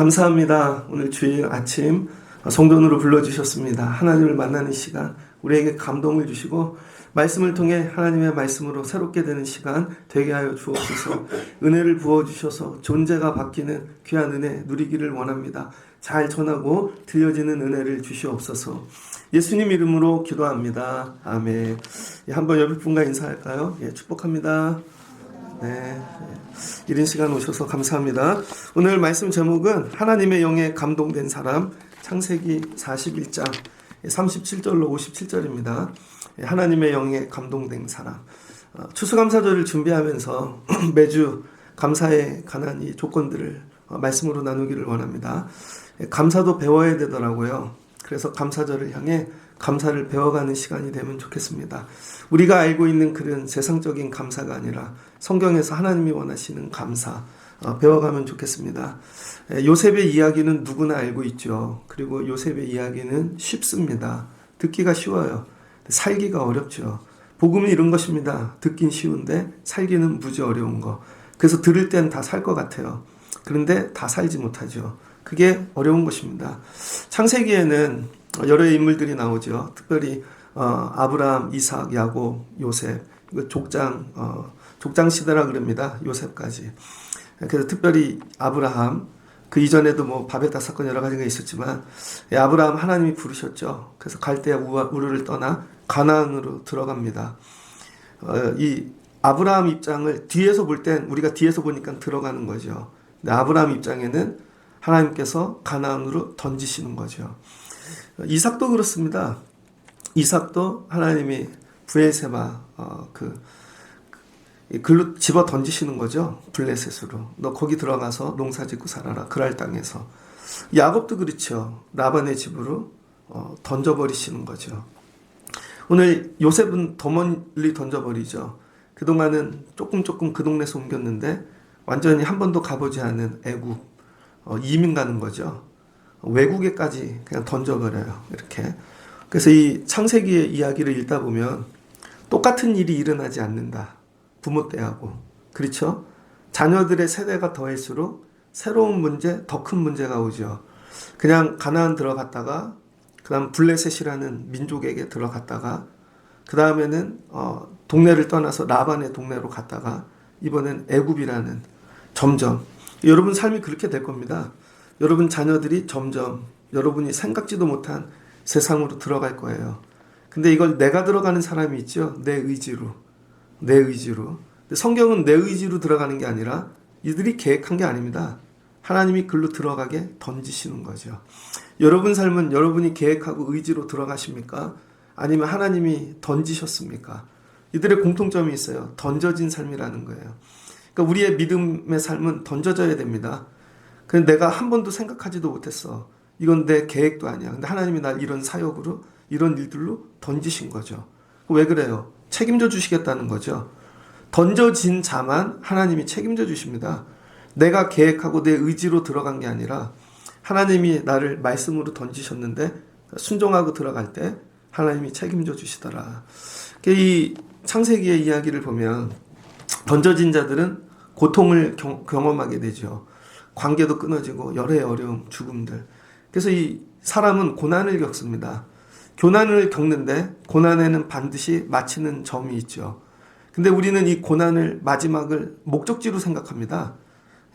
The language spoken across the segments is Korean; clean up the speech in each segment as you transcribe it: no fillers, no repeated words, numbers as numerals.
감사합니다. 오늘 주일 아침 성전으로 불러주셨습니다. 하나님을 만나는 시간, 우리에게 감동을 주시고 말씀을 통해 하나님의 말씀으로 새롭게 되는 시간 되게 하여 주옵소서. 은혜를 부어주셔서 존재가 바뀌는 귀한 은혜 누리기를 원합니다. 잘 전하고 들려지는 은혜를 주시옵소서. 예수님 이름으로 기도합니다. 아멘. 한번 옆에 분과 인사할까요? 축복합니다. 네, 이른 시간 오셔서 감사합니다. 오늘 말씀 제목은 하나님의 영에 감동된 사람, 창세기 41장 37절로 57절입니다. 하나님의 영에 감동된 사람. 추수감사절을 준비하면서 매주 감사에 관한 이 조건들을 말씀으로 나누기를 원합니다. 감사도 배워야 되더라고요. 그래서 감사절을 향해 감사를 배워가는 시간이 되면 좋겠습니다. 우리가 알고 있는 그런 세상적인 감사가 아니라 성경에서 하나님이 원하시는 감사 배워가면 좋겠습니다. 요셉의 이야기는 누구나 알고 있죠. 그리고 요셉의 이야기는 쉽습니다. 듣기가 쉬워요. 살기가 어렵죠. 복음은 이런 것입니다. 듣긴 쉬운데 살기는 무지 어려운 거. 그래서 들을 땐 다 살 것 같아요. 그런데 다 살지 못하죠. 그게 어려운 것입니다. 창세기에는 여러 인물들이 나오죠. 특별히 아브라함, 이삭, 야곱, 요셉, 이거 족장 시대라 그럽니다. 요셉까지. 그래서 특별히 아브라함, 그 이전에도 뭐 바베타 사건 여러 가지가 있었지만 아브라함 하나님이 부르셨죠. 그래서 갈대아 우르를 떠나 가나안으로 들어갑니다. 이 아브라함 입장을 뒤에서 볼 땐 우리가 뒤에서 보니까 들어가는 거죠. 근데 아브라함 입장에는 하나님께서 가나안으로 던지시는 거죠. 이삭도 그렇습니다. 이삭도 하나님이 브엘세바 글로 집어 던지시는 거죠. 블레셋으로. 너 거기 들어가서 농사 짓고 살아라. 그랄 땅에서. 야곱도 그렇죠. 라반의 집으로 던져버리시는 거죠. 오늘 요셉은 더 멀리 던져버리죠. 그동안은 조금 그 동네에서 옮겼는데 완전히 한 번도 가보지 않은 애국, 이민 가는 거죠. 외국에까지 그냥 던져버려요. 이렇게. 그래서 이 창세기의 이야기를 읽다 보면 똑같은 일이 일어나지 않는다. 부모 때하고. 그렇죠? 자녀들의 세대가 더할수록 새로운 문제, 더 큰 문제가 오죠. 그냥 가나안 들어갔다가 그 다음 블레셋이라는 민족에게 들어갔다가 그 다음에는 동네를 떠나서 라반의 동네로 갔다가 이번엔 애굽이라는 점점 여러분 삶이 그렇게 될 겁니다. 여러분 자녀들이 점점 여러분이 생각지도 못한 세상으로 들어갈 거예요. 근데 이걸 내가 들어가는 사람이 있죠. 내 의지로. 근데 성경은 내 의지로 들어가는 게 아니라 이들이 계획한 게 아닙니다. 하나님이 글로 들어가게 던지시는 거죠. 여러분 삶은 여러분이 계획하고 의지로 들어가십니까? 아니면 하나님이 던지셨습니까? 이들의 공통점이 있어요. 던져진 삶이라는 거예요. 그러니까 우리의 믿음의 삶은 던져져야 됩니다. 근데 내가 한 번도 생각하지도 못했어. 이건 내 계획도 아니야. 근데 하나님이 날 이런 사역으로 이런 일들로 던지신 거죠. 왜 그래요? 책임져 주시겠다는 거죠. 던져진 자만 하나님이 책임져 주십니다. 내가 계획하고 내 의지로 들어간 게 아니라 하나님이 나를 말씀으로 던지셨는데 순종하고 들어갈 때 하나님이 책임져 주시더라. 이 창세기의 이야기를 보면 던져진 자들은 고통을 경험하게 되죠. 관계도 끊어지고 여러 어려움, 죽음들. 그래서 이 사람은 고난을 겪습니다. 고난을 겪는데 고난에는 반드시 마치는 점이 있죠. 근데 우리는 이 고난을 마지막을 목적지로 생각합니다.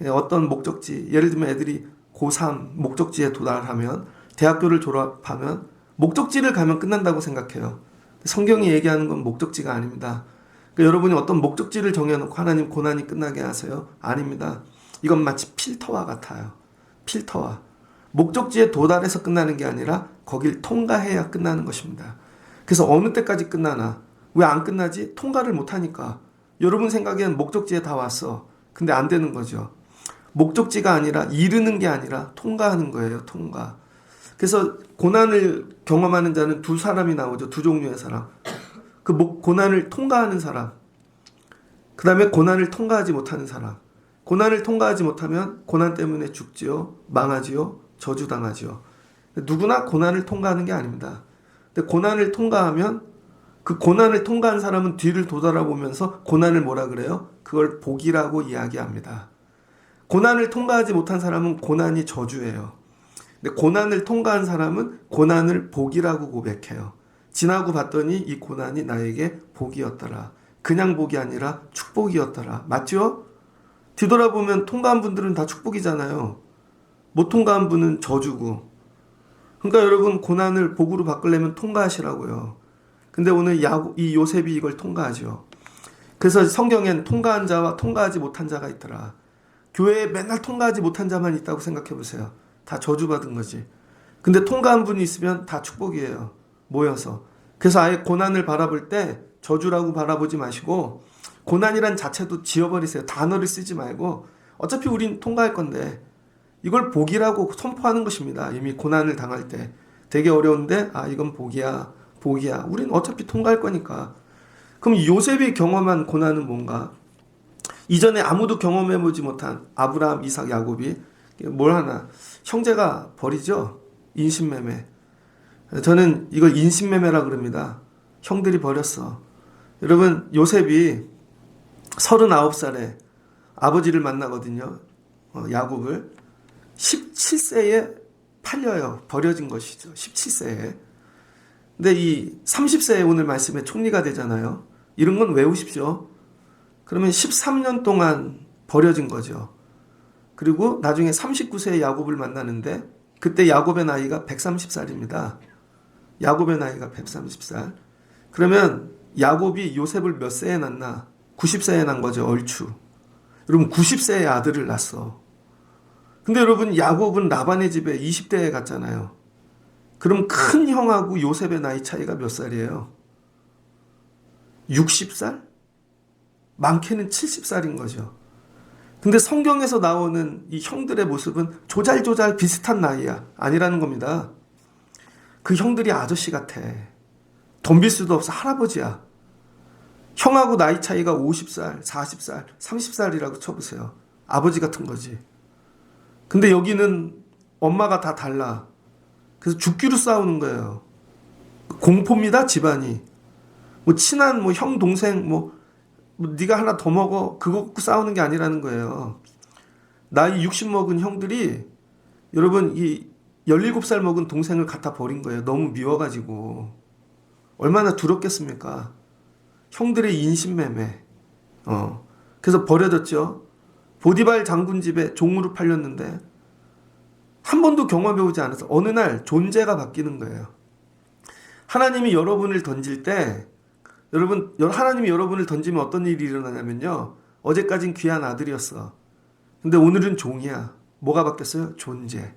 어떤 목적지, 예를 들면 애들이 고3 목적지에 도달하면 대학교를 졸업하면 목적지를 가면 끝난다고 생각해요. 성경이 얘기하는 건 목적지가 아닙니다. 그러니까 여러분이 어떤 목적지를 정해놓고 하나님 고난이 끝나게 하세요? 아닙니다. 이건 마치 필터와 같아요. 필터와. 목적지에 도달해서 끝나는 게 아니라 거길 통과해야 끝나는 것입니다. 그래서 어느 때까지 끝나나? 왜 안 끝나지? 통과를 못하니까. 여러분 생각엔 목적지에 다 왔어. 근데 안 되는 거죠. 목적지가 아니라 이르는 게 아니라 통과하는 거예요. 통과. 그래서 고난을 경험하는 자는 두 사람이 나오죠. 두 종류의 사람. 그 고난을 통과하는 사람. 그 다음에 고난을 통과하지 못하는 사람. 고난을 통과하지 못하면 고난 때문에 죽지요. 망하지요. 저주당하지요. 누구나 고난을 통과하는 게 아닙니다. 근데 고난을 통과하면 그 고난을 통과한 사람은 뒤를 돌아보면서 고난을 뭐라 그래요? 그걸 복이라고 이야기합니다. 고난을 통과하지 못한 사람은 고난이 저주예요. 근데 고난을 통과한 사람은 고난을 복이라고 고백해요. 지나고 봤더니 이 고난이 나에게 복이었더라. 그냥 복이 아니라 축복이었더라. 맞죠? 뒤돌아보면 통과한 분들은 다 축복이잖아요. 못 통과한 분은 저주고. 그러니까 여러분 고난을 복으로 바꾸려면 통과하시라고요. 근데 오늘 이 요셉이 이걸 통과하죠. 그래서 성경엔 통과한 자와 통과하지 못한 자가 있더라. 교회에 맨날 통과하지 못한 자만 있다고 생각해 보세요. 다 저주받은 거지. 근데 통과한 분이 있으면 다 축복이에요. 모여서. 그래서 아예 고난을 바라볼 때 저주라고 바라보지 마시고 고난이란 자체도 지워버리세요. 단어를 쓰지 말고 어차피 우린 통과할 건데 이걸 복이라고 선포하는 것입니다. 이미 고난을 당할 때 되게 어려운데 이건 복이야. 복이야. 우린 어차피 통과할 거니까. 그럼 요셉이 경험한 고난은 뭔가? 이전에 아무도 경험해보지 못한 아브라함, 이삭, 야곱이 뭘 하나? 형제가 버리죠. 인신매매. 저는 이걸 인신매매라 그럽니다. 형들이 버렸어. 여러분 요셉이 39살에 아버지를 만나거든요. 야곱을. 17세에 팔려요. 버려진 것이죠. 17세에. 근데 이 30세에 오늘 말씀에 총리가 되잖아요. 이런 건 외우십시오. 그러면 13년 동안 버려진 거죠. 그리고 나중에 39세에 야곱을 만나는데 그때 야곱의 나이가 130살입니다. 야곱의 나이가 130살. 그러면 야곱이 요셉을 몇 세에 낳나? 90세에 낳은 거죠. 얼추. 여러분 90세에 아들을 낳았어. 근데 여러분 야곱은 라반의 집에 20대에 갔잖아요. 그럼 큰 형하고 요셉의 나이 차이가 몇 살이에요? 60살? 많게는 70살인 거죠. 근데 성경에서 나오는 이 형들의 모습은 조잘조잘 비슷한 나이야. 아니라는 겁니다. 그 형들이 아저씨 같아. 덤빌 수도 없어. 할아버지야. 형하고 나이 차이가 50살, 40살, 30살이라고 쳐보세요. 아버지 같은 거지. 근데 여기는 엄마가 다 달라. 그래서 죽기로 싸우는 거예요. 공포입니다, 집안이. 뭐 친한 형 동생 뭐 네가 하나 더 먹어 그거 갖고 싸우는 게 아니라는 거예요. 나이 60 먹은 형들이 여러분 이 17살 먹은 동생을 갖다 버린 거예요. 너무 미워가지고. 얼마나 두렵겠습니까? 형들의 인신매매. 그래서 버려졌죠. 보디발 장군 집에 종으로 팔렸는데 한 번도 경험해보지 않아서 어느 날 존재가 바뀌는 거예요. 하나님이 여러분을 던질 때 여러분 하나님이 여러분을 던지면 어떤 일이 일어나냐면요. 어제까진 귀한 아들이었어. 근데 오늘은 종이야. 뭐가 바뀌었어요? 존재.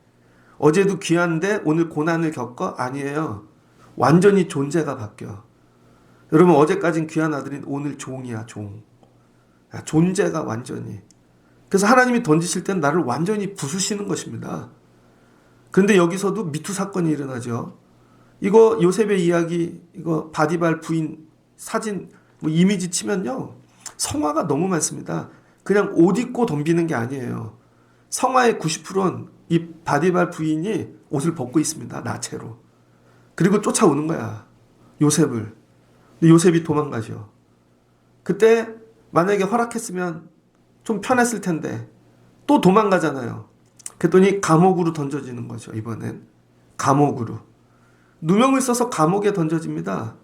어제도 귀한데 오늘 고난을 겪어? 아니에요. 완전히 존재가 바뀌어. 여러분 어제까진 귀한 아들인 오늘 종이야. 종. 존재가 완전히. 그래서 하나님이 던지실 땐 나를 완전히 부수시는 것입니다. 그런데 여기서도 미투 사건이 일어나죠. 이거 요셉의 이야기, 이거 바디발 부인 사진, 이미지 치면요. 성화가 너무 많습니다. 그냥 옷 입고 덤비는 게 아니에요. 성화의 90%는 이 바디발 부인이 옷을 벗고 있습니다. 나체로. 그리고 쫓아오는 거야. 요셉을. 근데 요셉이 도망가죠. 그때 만약에 허락했으면 좀 편했을 텐데 또 도망가잖아요. 그랬더니 감옥으로 던져지는 거죠. 이번엔 감옥으로. 누명을 써서 감옥에 던져집니다.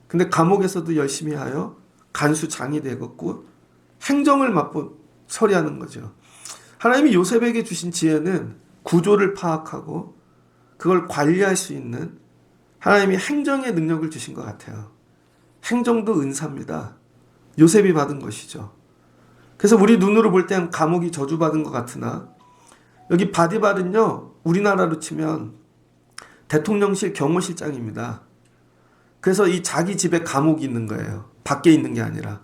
근데 감옥에서도 열심히 하여 간수장이 되었고 행정을 맡고 처리하는 거죠. 하나님이 요셉에게 주신 지혜는 구조를 파악하고 그걸 관리할 수 있는 하나님이 행정의 능력을 주신 것 같아요. 행정도 은사입니다. 요셉이 받은 것이죠. 그래서 우리 눈으로 볼 땐 감옥이 저주받은 것 같으나 여기 바디발은요. 우리나라로 치면 대통령실 경호실장입니다. 그래서 이 자기 집에 감옥이 있는 거예요. 밖에 있는 게 아니라.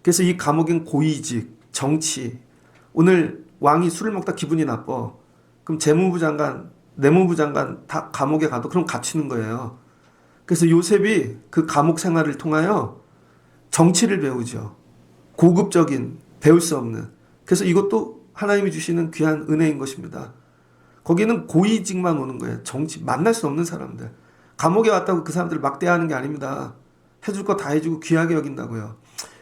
그래서 이 감옥엔 고위직, 정치. 오늘 왕이 술을 먹다 기분이 나빠. 그럼 재무부 장관, 내무부 장관 다 감옥에 가도 그럼 갇히는 거예요. 그래서 요셉이 그 감옥 생활을 통하여 정치를 배우죠. 고급적인, 배울 수 없는. 그래서 이것도 하나님이 주시는 귀한 은혜인 것입니다. 거기는 고위직만 오는 거예요. 정치, 만날 수 없는 사람들. 감옥에 왔다고 그 사람들을 막대하는 게 아닙니다. 해줄 거 다 해주고 귀하게 여긴다고요.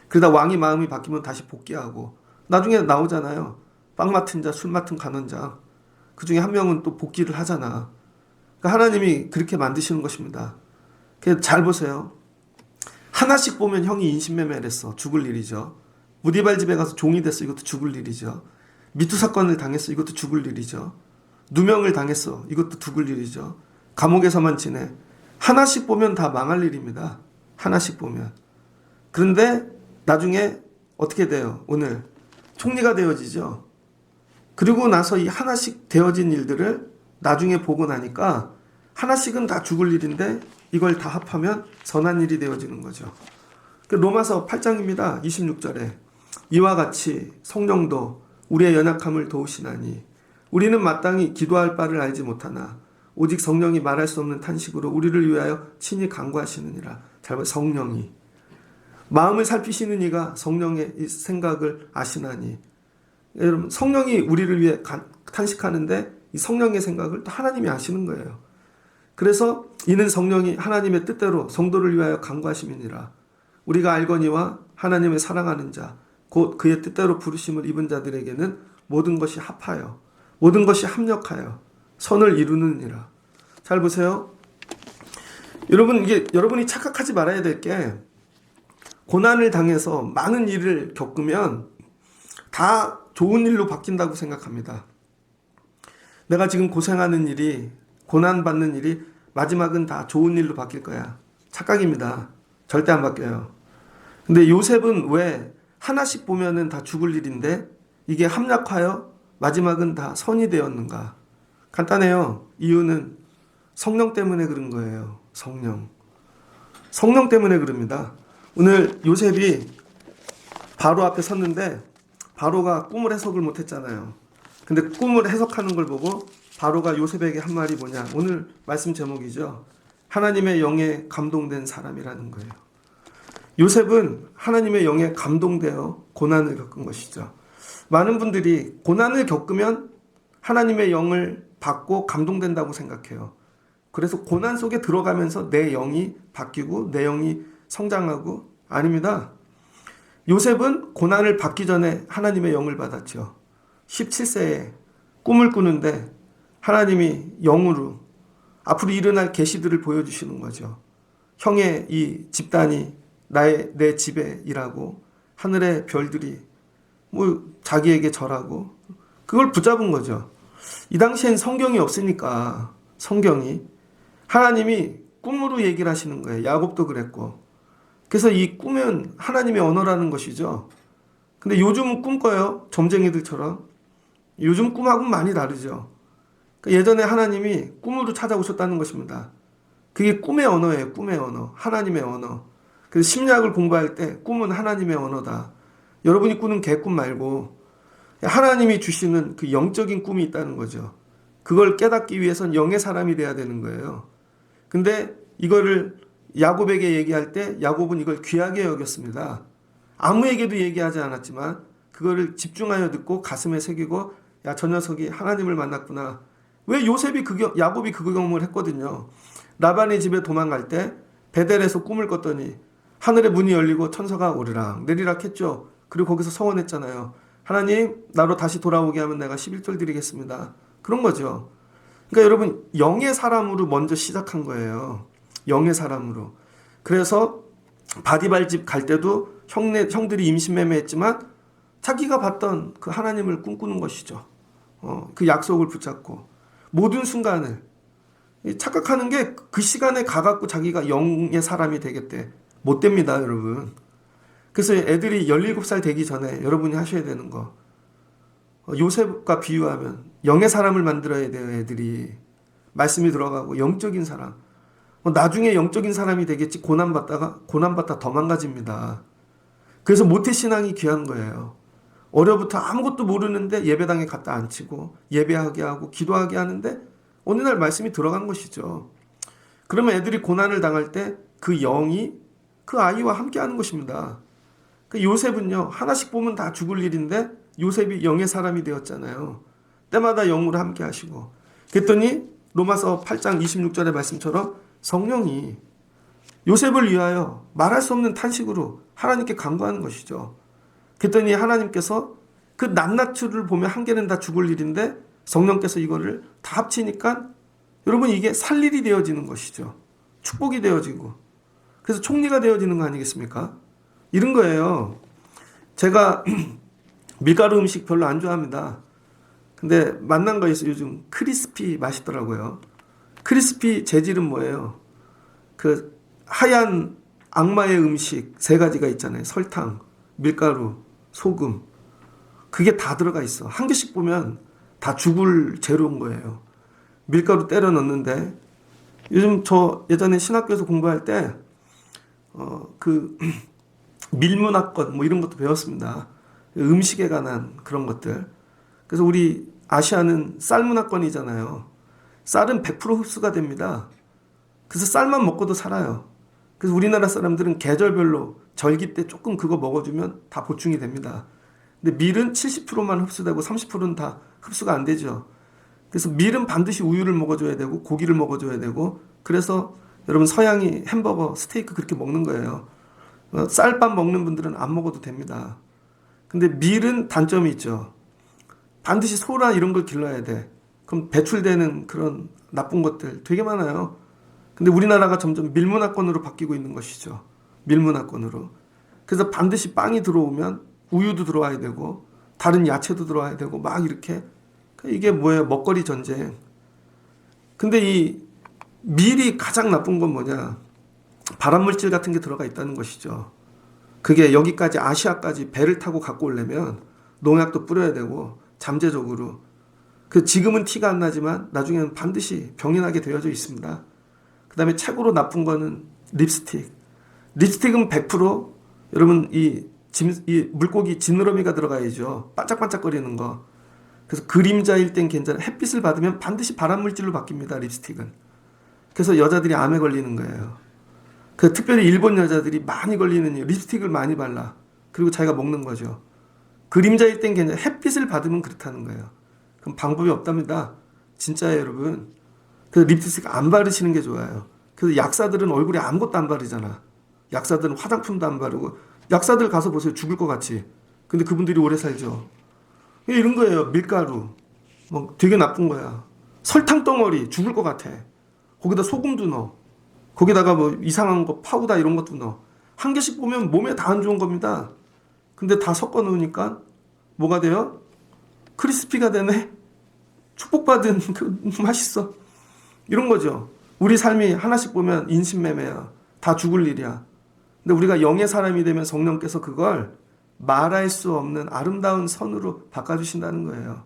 그러다 왕이 마음이 바뀌면 다시 복귀하고 나중에 나오잖아요. 빵 맡은 자, 술 맡은 간원자. 그 중에 한 명은 또 복귀를 하잖아. 그러니까 하나님이 그렇게 만드시는 것입니다. 잘 보세요. 하나씩 보면 형이 인신매매를 했어. 죽을 일이죠. 무디발 집에 가서 종이 됐어. 이것도 죽을 일이죠. 미투 사건을 당했어. 이것도 죽을 일이죠. 누명을 당했어. 이것도 죽을 일이죠. 감옥에서만 지내. 하나씩 보면 다 망할 일입니다. 하나씩 보면. 그런데 나중에 어떻게 돼요? 오늘 총리가 되어지죠. 그리고 나서 이 하나씩 되어진 일들을 나중에 보고 나니까 하나씩은 다 죽을 일인데 이걸 다 합하면 선한 일이 되어지는 거죠. 로마서 8장입니다. 26절에 이와 같이 성령도 우리의 연약함을 도우시나니 우리는 마땅히 기도할 바를 알지 못하나 오직 성령이 말할 수 없는 탄식으로 우리를 위하여 친히 간구하시느니라. 잘 봐, 성령이. 마음을 살피시는 이가 성령의 생각을 아시나니. 여러분, 성령이 우리를 위해 탄식하는데 이 성령의 생각을 또 하나님이 아시는 거예요. 그래서 이는 성령이 하나님의 뜻대로 성도를 위하여 간구하심이니라. 우리가 알거니와 하나님의 사랑하는 자 곧 그의 뜻대로 부르심을 입은 자들에게는 모든 것이 합하여 모든 것이 합력하여 선을 이루느니라. 잘 보세요. 여러분, 이게 여러분이 착각하지 말아야 될 게 고난을 당해서 많은 일을 겪으면 다 좋은 일로 바뀐다고 생각합니다. 내가 지금 고생하는 일이, 고난받는 일이 마지막은 다 좋은 일로 바뀔 거야. 착각입니다. 절대 안 바뀌어요. 근데 요셉은 왜 하나씩 보면은 다 죽을 일인데 이게 합력하여 마지막은 다 선이 되었는가? 간단해요. 이유는 성령 때문에 그런 거예요. 성령 때문에 그럽니다. 오늘 요셉이 바로 앞에 섰는데 바로가 꿈을 해석을 못했잖아요. 근데 꿈을 해석하는 걸 보고 바로가 요셉에게 한 말이 뭐냐. 오늘 말씀 제목이죠. 하나님의 영에 감동된 사람이라는 거예요. 요셉은 하나님의 영에 감동되어 고난을 겪은 것이죠. 많은 분들이 고난을 겪으면 하나님의 영을 받고 감동된다고 생각해요. 그래서 고난 속에 들어가면서 내 영이 바뀌고 내 영이 성장하고, 아닙니다. 요셉은 고난을 받기 전에 하나님의 영을 받았죠. 17세에 꿈을 꾸는데 하나님이 영으로 앞으로 일어날 계시들을 보여주시는 거죠. 형의 이 집단이 내 집에 일하고 하늘의 별들이 자기에게 절하고, 그걸 붙잡은 거죠. 이 당시엔 성경이 없으니까 성경이 하나님이 꿈으로 얘기를 하시는 거예요. 야곱도 그랬고. 그래서 이 꿈은 하나님의 언어라는 것이죠. 근데 요즘은 꿈 꿔요. 점쟁이들처럼. 요즘 꿈하고는 많이 다르죠. 예전에 하나님이 꿈으로 찾아오셨다는 것입니다. 그게 꿈의 언어예요. 꿈의 언어. 하나님의 언어. 그래서 심리학을 공부할 때 꿈은 하나님의 언어다. 여러분이 꾸는 개꿈 말고 하나님이 주시는 그 영적인 꿈이 있다는 거죠. 그걸 깨닫기 위해선 영의 사람이 돼야 되는 거예요. 근데 이거를 야곱에게 얘기할 때 야곱은 이걸 귀하게 여겼습니다. 아무에게도 얘기하지 않았지만 그거를 집중하여 듣고 가슴에 새기고, 야, 저 녀석이 하나님을 만났구나. 왜 야곱이 그 경험을 했거든요. 라반의 집에 도망갈 때 베델에서 꿈을 꿨더니 하늘의 문이 열리고 천사가 오르락 내리락 했죠. 그리고 거기서 서원했잖아요. 하나님, 나로 다시 돌아오게 하면 내가 11절 드리겠습니다. 그런 거죠. 그러니까 여러분, 영의 사람으로 먼저 시작한 거예요. 영의 사람으로. 그래서 바디발집 갈 때도 형들이 임신매매했지만 자기가 봤던 그 하나님을 꿈꾸는 것이죠. 그 약속을 붙잡고 모든 순간을 착각하는 게 그 시간에 가갖고 자기가 영의 사람이 되겠대. 못 됩니다, 여러분. 그래서 애들이 17살 되기 전에 여러분이 하셔야 되는 거, 요셉과 비유하면 영의 사람을 만들어야 돼요. 애들이 말씀이 들어가고 영적인 사람. 나중에 영적인 사람이 되겠지. 고난받다 더 망가집니다. 그래서 모태신앙이 귀한 거예요. 어려부터 아무것도 모르는데 예배당에 갖다 앉히고 예배하게 하고 기도하게 하는데 어느 날 말씀이 들어간 것이죠. 그러면 애들이 고난을 당할 때 그 영이 그 아이와 함께 하는 것입니다. 요셉은요, 하나씩 보면 다 죽을 일인데 요셉이 영의 사람이 되었잖아요. 때마다 영으로 함께 하시고. 그랬더니 로마서 8장 26절의 말씀처럼 성령이 요셉을 위하여 말할 수 없는 탄식으로 하나님께 간구하는 것이죠. 그랬더니 하나님께서 그 낱낱이를 보면 한 개는 다 죽을 일인데 성령께서 이거를 다 합치니까 여러분 이게 살 일이 되어지는 것이죠. 축복이 되어지고 그래서 총리가 되어지는 거 아니겠습니까? 이런 거예요. 제가 밀가루 음식 별로 안 좋아합니다. 근데 만난 거 있어요. 요즘 크리스피 맛있더라고요. 크리스피 재질은 뭐예요? 그 하얀 악마의 음식 3가지가 있잖아요. 설탕, 밀가루, 소금. 그게 다 들어가 있어. 한 개씩 보면 다 죽을 재료인 거예요. 밀가루 때려 넣는데 요즘 저 예전에 신학교에서 공부할 때 그 밀문학권 뭐 이런 것도 배웠습니다. 음식에 관한 그런 것들. 그래서 우리 아시아는 쌀 문화권이잖아요. 쌀은 100% 흡수가 됩니다. 그래서 쌀만 먹고도 살아요. 그래서 우리나라 사람들은 계절별로 절기 때 조금 그거 먹어주면 다 보충이 됩니다. 근데 밀은 70%만 흡수되고 30%는 다 흡수가 안 되죠. 그래서 밀은 반드시 우유를 먹어줘야 되고 고기를 먹어줘야 되고 그래서 여러분 서양이 햄버거, 스테이크 그렇게 먹는 거예요. 쌀밥 먹는 분들은 안 먹어도 됩니다. 근데 밀은 단점이 있죠. 반드시 소나 이런 걸 길러야 돼. 그럼 배출되는 그런 나쁜 것들 되게 많아요. 근데 우리나라가 점점 밀문화권으로 바뀌고 있는 것이죠. 밀문화권으로. 그래서 반드시 빵이 들어오면 우유도 들어와야 되고 다른 야채도 들어와야 되고 막 이렇게. 이게 뭐예요? 먹거리 전쟁. 근데 이 밀이 가장 나쁜 건 뭐냐? 발암물질 같은 게 들어가 있다는 것이죠. 그게 여기까지 아시아까지 배를 타고 갖고 오려면 농약도 뿌려야 되고 잠재적으로. 그 지금은 티가 안 나지만 나중에는 반드시 병이 나게 되어져 있습니다. 그 다음에 최고로 나쁜 거는 립스틱. 립스틱은 100% 여러분 이 물고기 지느러미가 들어가야죠. 반짝반짝거리는 거. 그래서 그림자일 땐 괜찮아. 햇빛을 받으면 반드시 발암물질로 바뀝니다. 립스틱은. 그래서 여자들이 암에 걸리는 거예요. 그 특별히 일본 여자들이 많이 걸리는 이유, 립스틱을 많이 발라. 그리고 자기가 먹는 거죠. 그림자일 땐 괜찮아. 햇빛을 받으면 그렇다는 거예요. 그럼 방법이 없답니다. 진짜예요, 여러분. 그래서 립스틱 안 바르시는 게 좋아요. 그래서 약사들은 얼굴에 아무것도 안 바르잖아. 약사들은 화장품도 안 바르고. 약사들 가서 보세요. 죽을 것 같이. 근데 그분들이 오래 살죠. 이런 거예요. 밀가루. 뭐 되게 나쁜 거야. 설탕 덩어리 죽을 것 같아. 거기다 소금도 넣어. 거기다가 뭐 이상한 거 파우더 이런 것도 넣어. 한 개씩 보면 몸에 다 안 좋은 겁니다. 근데 다 섞어 놓으니까 뭐가 돼요? 크리스피가 되네. 축복받은 그 맛있어. 이런 거죠. 우리 삶이 하나씩 보면 인신매매야. 다 죽을 일이야. 근데 우리가 영의 사람이 되면 성령께서 그걸 말할 수 없는 아름다운 선으로 바꿔주신다는 거예요.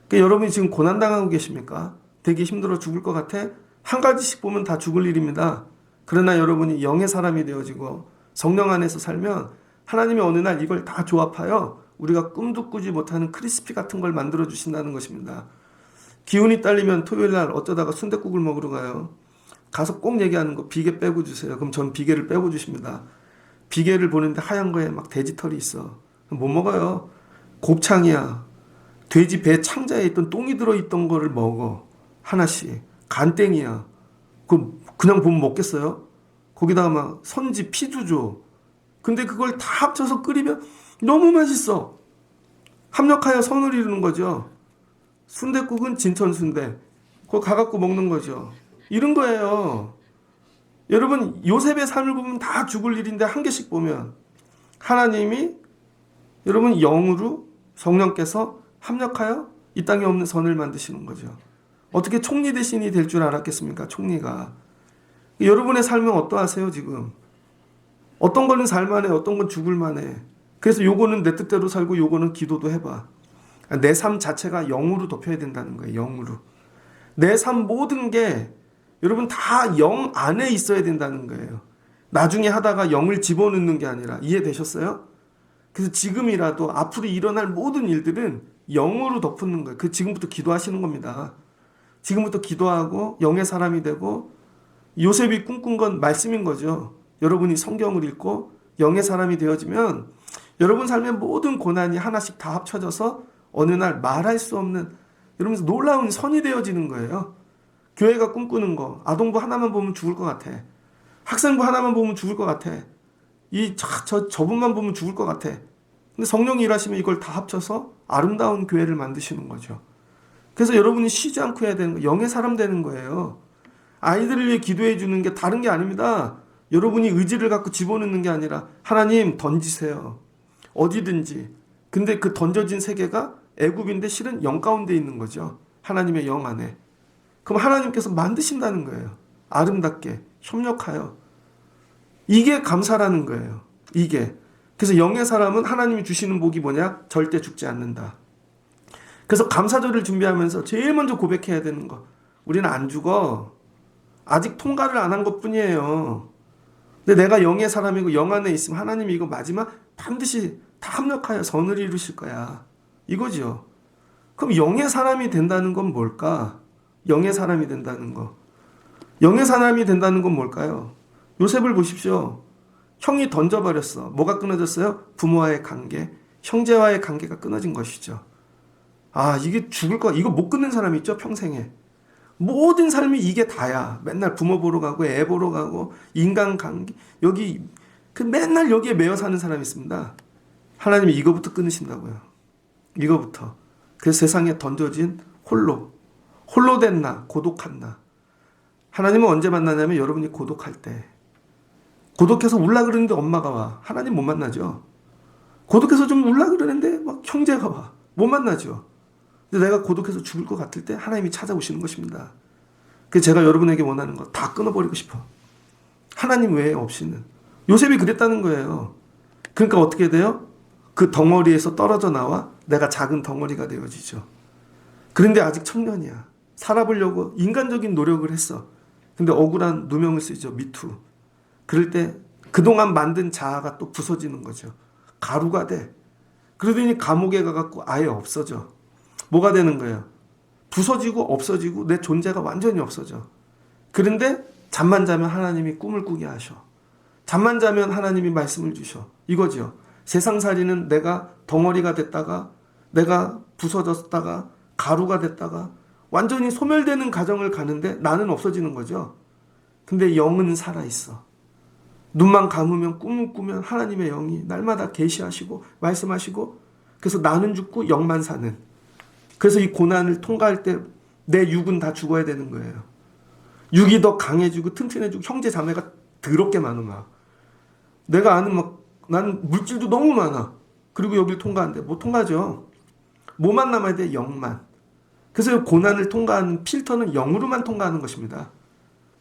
그러니까 여러분이 지금 고난당하고 계십니까? 되게 힘들어 죽을 것 같아? 한 가지씩 보면 다 죽을 일입니다. 그러나 여러분이 영의 사람이 되어지고 성령 안에서 살면 하나님이 어느 날 이걸 다 조합하여 우리가 꿈도 꾸지 못하는 크리스피 같은 걸 만들어 주신다는 것입니다. 기운이 딸리면 토요일 날 어쩌다가 순댓국을 먹으러 가요. 가서 꼭 얘기하는 거 비계 빼고 주세요. 그럼 전 비계를 빼고 주십니다. 비계를 보는데 하얀 거에 막 돼지털이 있어. 못 먹어요. 곱창이야. 돼지 배 창자에 있던 똥이 들어있던 거를 먹어. 하나씩. 간땡이야. 그냥 보면 먹겠어요? 거기다가 막 선지 피도 줘. 근데 그걸 다 합쳐서 끓이면 너무 맛있어. 합력하여 선을 이루는 거죠. 순댓국은 진천 순대. 그거 가갖고 먹는 거죠. 이런 거예요. 여러분 요셉의 삶을 보면 다 죽을 일인데 한 개씩 보면 하나님이 여러분 영으로 성령께서 합력하여 이 땅에 없는 선을 만드시는 거죠. 어떻게 총리 대신이 될 줄 알았겠습니까? 총리가. 여러분의 삶은 어떠하세요 지금? 어떤 거는 살만해, 어떤 건 죽을만해. 그래서 요거는 내 뜻대로 살고 요거는 기도도 해봐. 내 삶 자체가 영으로 덮여야 된다는 거예요. 영으로. 내 삶 모든 게 여러분 다 영 안에 있어야 된다는 거예요. 나중에 하다가 영을 집어넣는 게 아니라. 이해되셨어요? 그래서 지금이라도 앞으로 일어날 모든 일들은 영으로 덮는 거예요. 그 지금부터 기도하시는 겁니다. 지금부터 기도하고 영의 사람이 되고 요셉이 꿈꾼 건 말씀인 거죠. 여러분이 성경을 읽고 영의 사람이 되어지면 여러분 삶의 모든 고난이 하나씩 다 합쳐져서 어느 날 말할 수 없는 여러분 놀라운 선이 되어지는 거예요. 교회가 꿈꾸는 거 아동부 하나만 보면 죽을 것 같아. 학생부 하나만 보면 죽을 것 같아. 저분만 보면 죽을 것 같아. 근데 성령이 일하시면 이걸 다 합쳐서 아름다운 교회를 만드시는 거죠. 그래서 여러분이 쉬지 않고 해야 되는 거, 영의 사람 되는 거예요. 아이들을 위해 기도해 주는 게 다른 게 아닙니다. 여러분이 의지를 갖고 집어넣는 게 아니라 하나님 던지세요. 어디든지. 근데 그 던져진 세계가 애굽인데 실은 영 가운데 있는 거죠. 하나님의 영 안에. 그럼 하나님께서 만드신다는 거예요. 아름답게 협력하여. 이게 감사라는 거예요. 이게. 그래서 영의 사람은 하나님이 주시는 복이 뭐냐? 절대 죽지 않는다. 그래서 감사절을 준비하면서 제일 먼저 고백해야 되는 거. 우리는 안 죽어. 아직 통과를 안 한 것뿐이에요. 근데 내가 영의 사람이고 영 안에 있으면 하나님이 이거 마지막 반드시 다 합력하여 선을 이루실 거야. 이거죠. 그럼 영의 사람이 된다는 건 뭘까? 영의 사람이 된다는 거. 영의 사람이 된다는 건 뭘까요? 요셉을 보십시오. 형이 던져버렸어. 뭐가 끊어졌어요? 부모와의 관계, 형제와의 관계가 끊어진 것이죠. 아, 이게 죽을 거, 이거 못 끊는 사람이 있죠, 평생에. 모든 삶이 이게 다야. 맨날 부모 보러 가고, 애 보러 가고, 인간관계, 여기, 맨날 여기에 매여 사는 사람이 있습니다. 하나님이 이거부터 끊으신다고요. 이거부터. 그래서 세상에 던져진 홀로 된 나, 고독한 나. 하나님은 언제 만나냐면 여러분이 고독할 때. 고독해서 울라 그러는데 엄마가 와. 하나님 못 만나죠. 고독해서 좀 울라 그러는데 막 형제가 와. 못 만나죠. 근데 내가 고독해서 죽을 것 같을 때 하나님이 찾아오시는 것입니다. 그래서 제가 여러분에게 원하는 거 다 끊어버리고 싶어. 하나님 외에 없이는. 요셉이 그랬다는 거예요. 그러니까 어떻게 돼요? 그 덩어리에서 떨어져 나와 내가 작은 덩어리가 되어지죠. 그런데 아직 청년이야. 살아보려고 인간적인 노력을 했어. 근데 억울한 누명을 쓰죠. 미투. 그럴 때 그동안 만든 자아가 또 부서지는 거죠. 가루가 돼. 그러더니 감옥에 가갖고 아예 없어져. 뭐가 되는 거예요? 부서지고 없어지고 내 존재가 완전히 없어져. 그런데 잠만 자면 하나님이 꿈을 꾸게 하셔. 잠만 자면 하나님이 말씀을 주셔. 이거죠. 세상살이는 내가 덩어리가 됐다가 내가 부서졌다가 가루가 됐다가 완전히 소멸되는 가정을 가는데 나는 없어지는 거죠. 근데 영은 살아있어. 눈만 감으면 꿈을 꾸면 하나님의 영이 날마다 계시하시고 말씀하시고 그래서 나는 죽고 영만 사는. 그래서 이 고난을 통과할 때 내 육은 다 죽어야 되는 거예요. 육이 더 강해지고 튼튼해지고 형제 자매가 더럽게 많아. 내가 아는 나는 물질도 너무 많아. 그리고 여기를 통과하는데 못 통과하죠. 뭐만 남아야 돼? 영만. 그래서 고난을 통과하는 필터는 영으로만 통과하는 것입니다.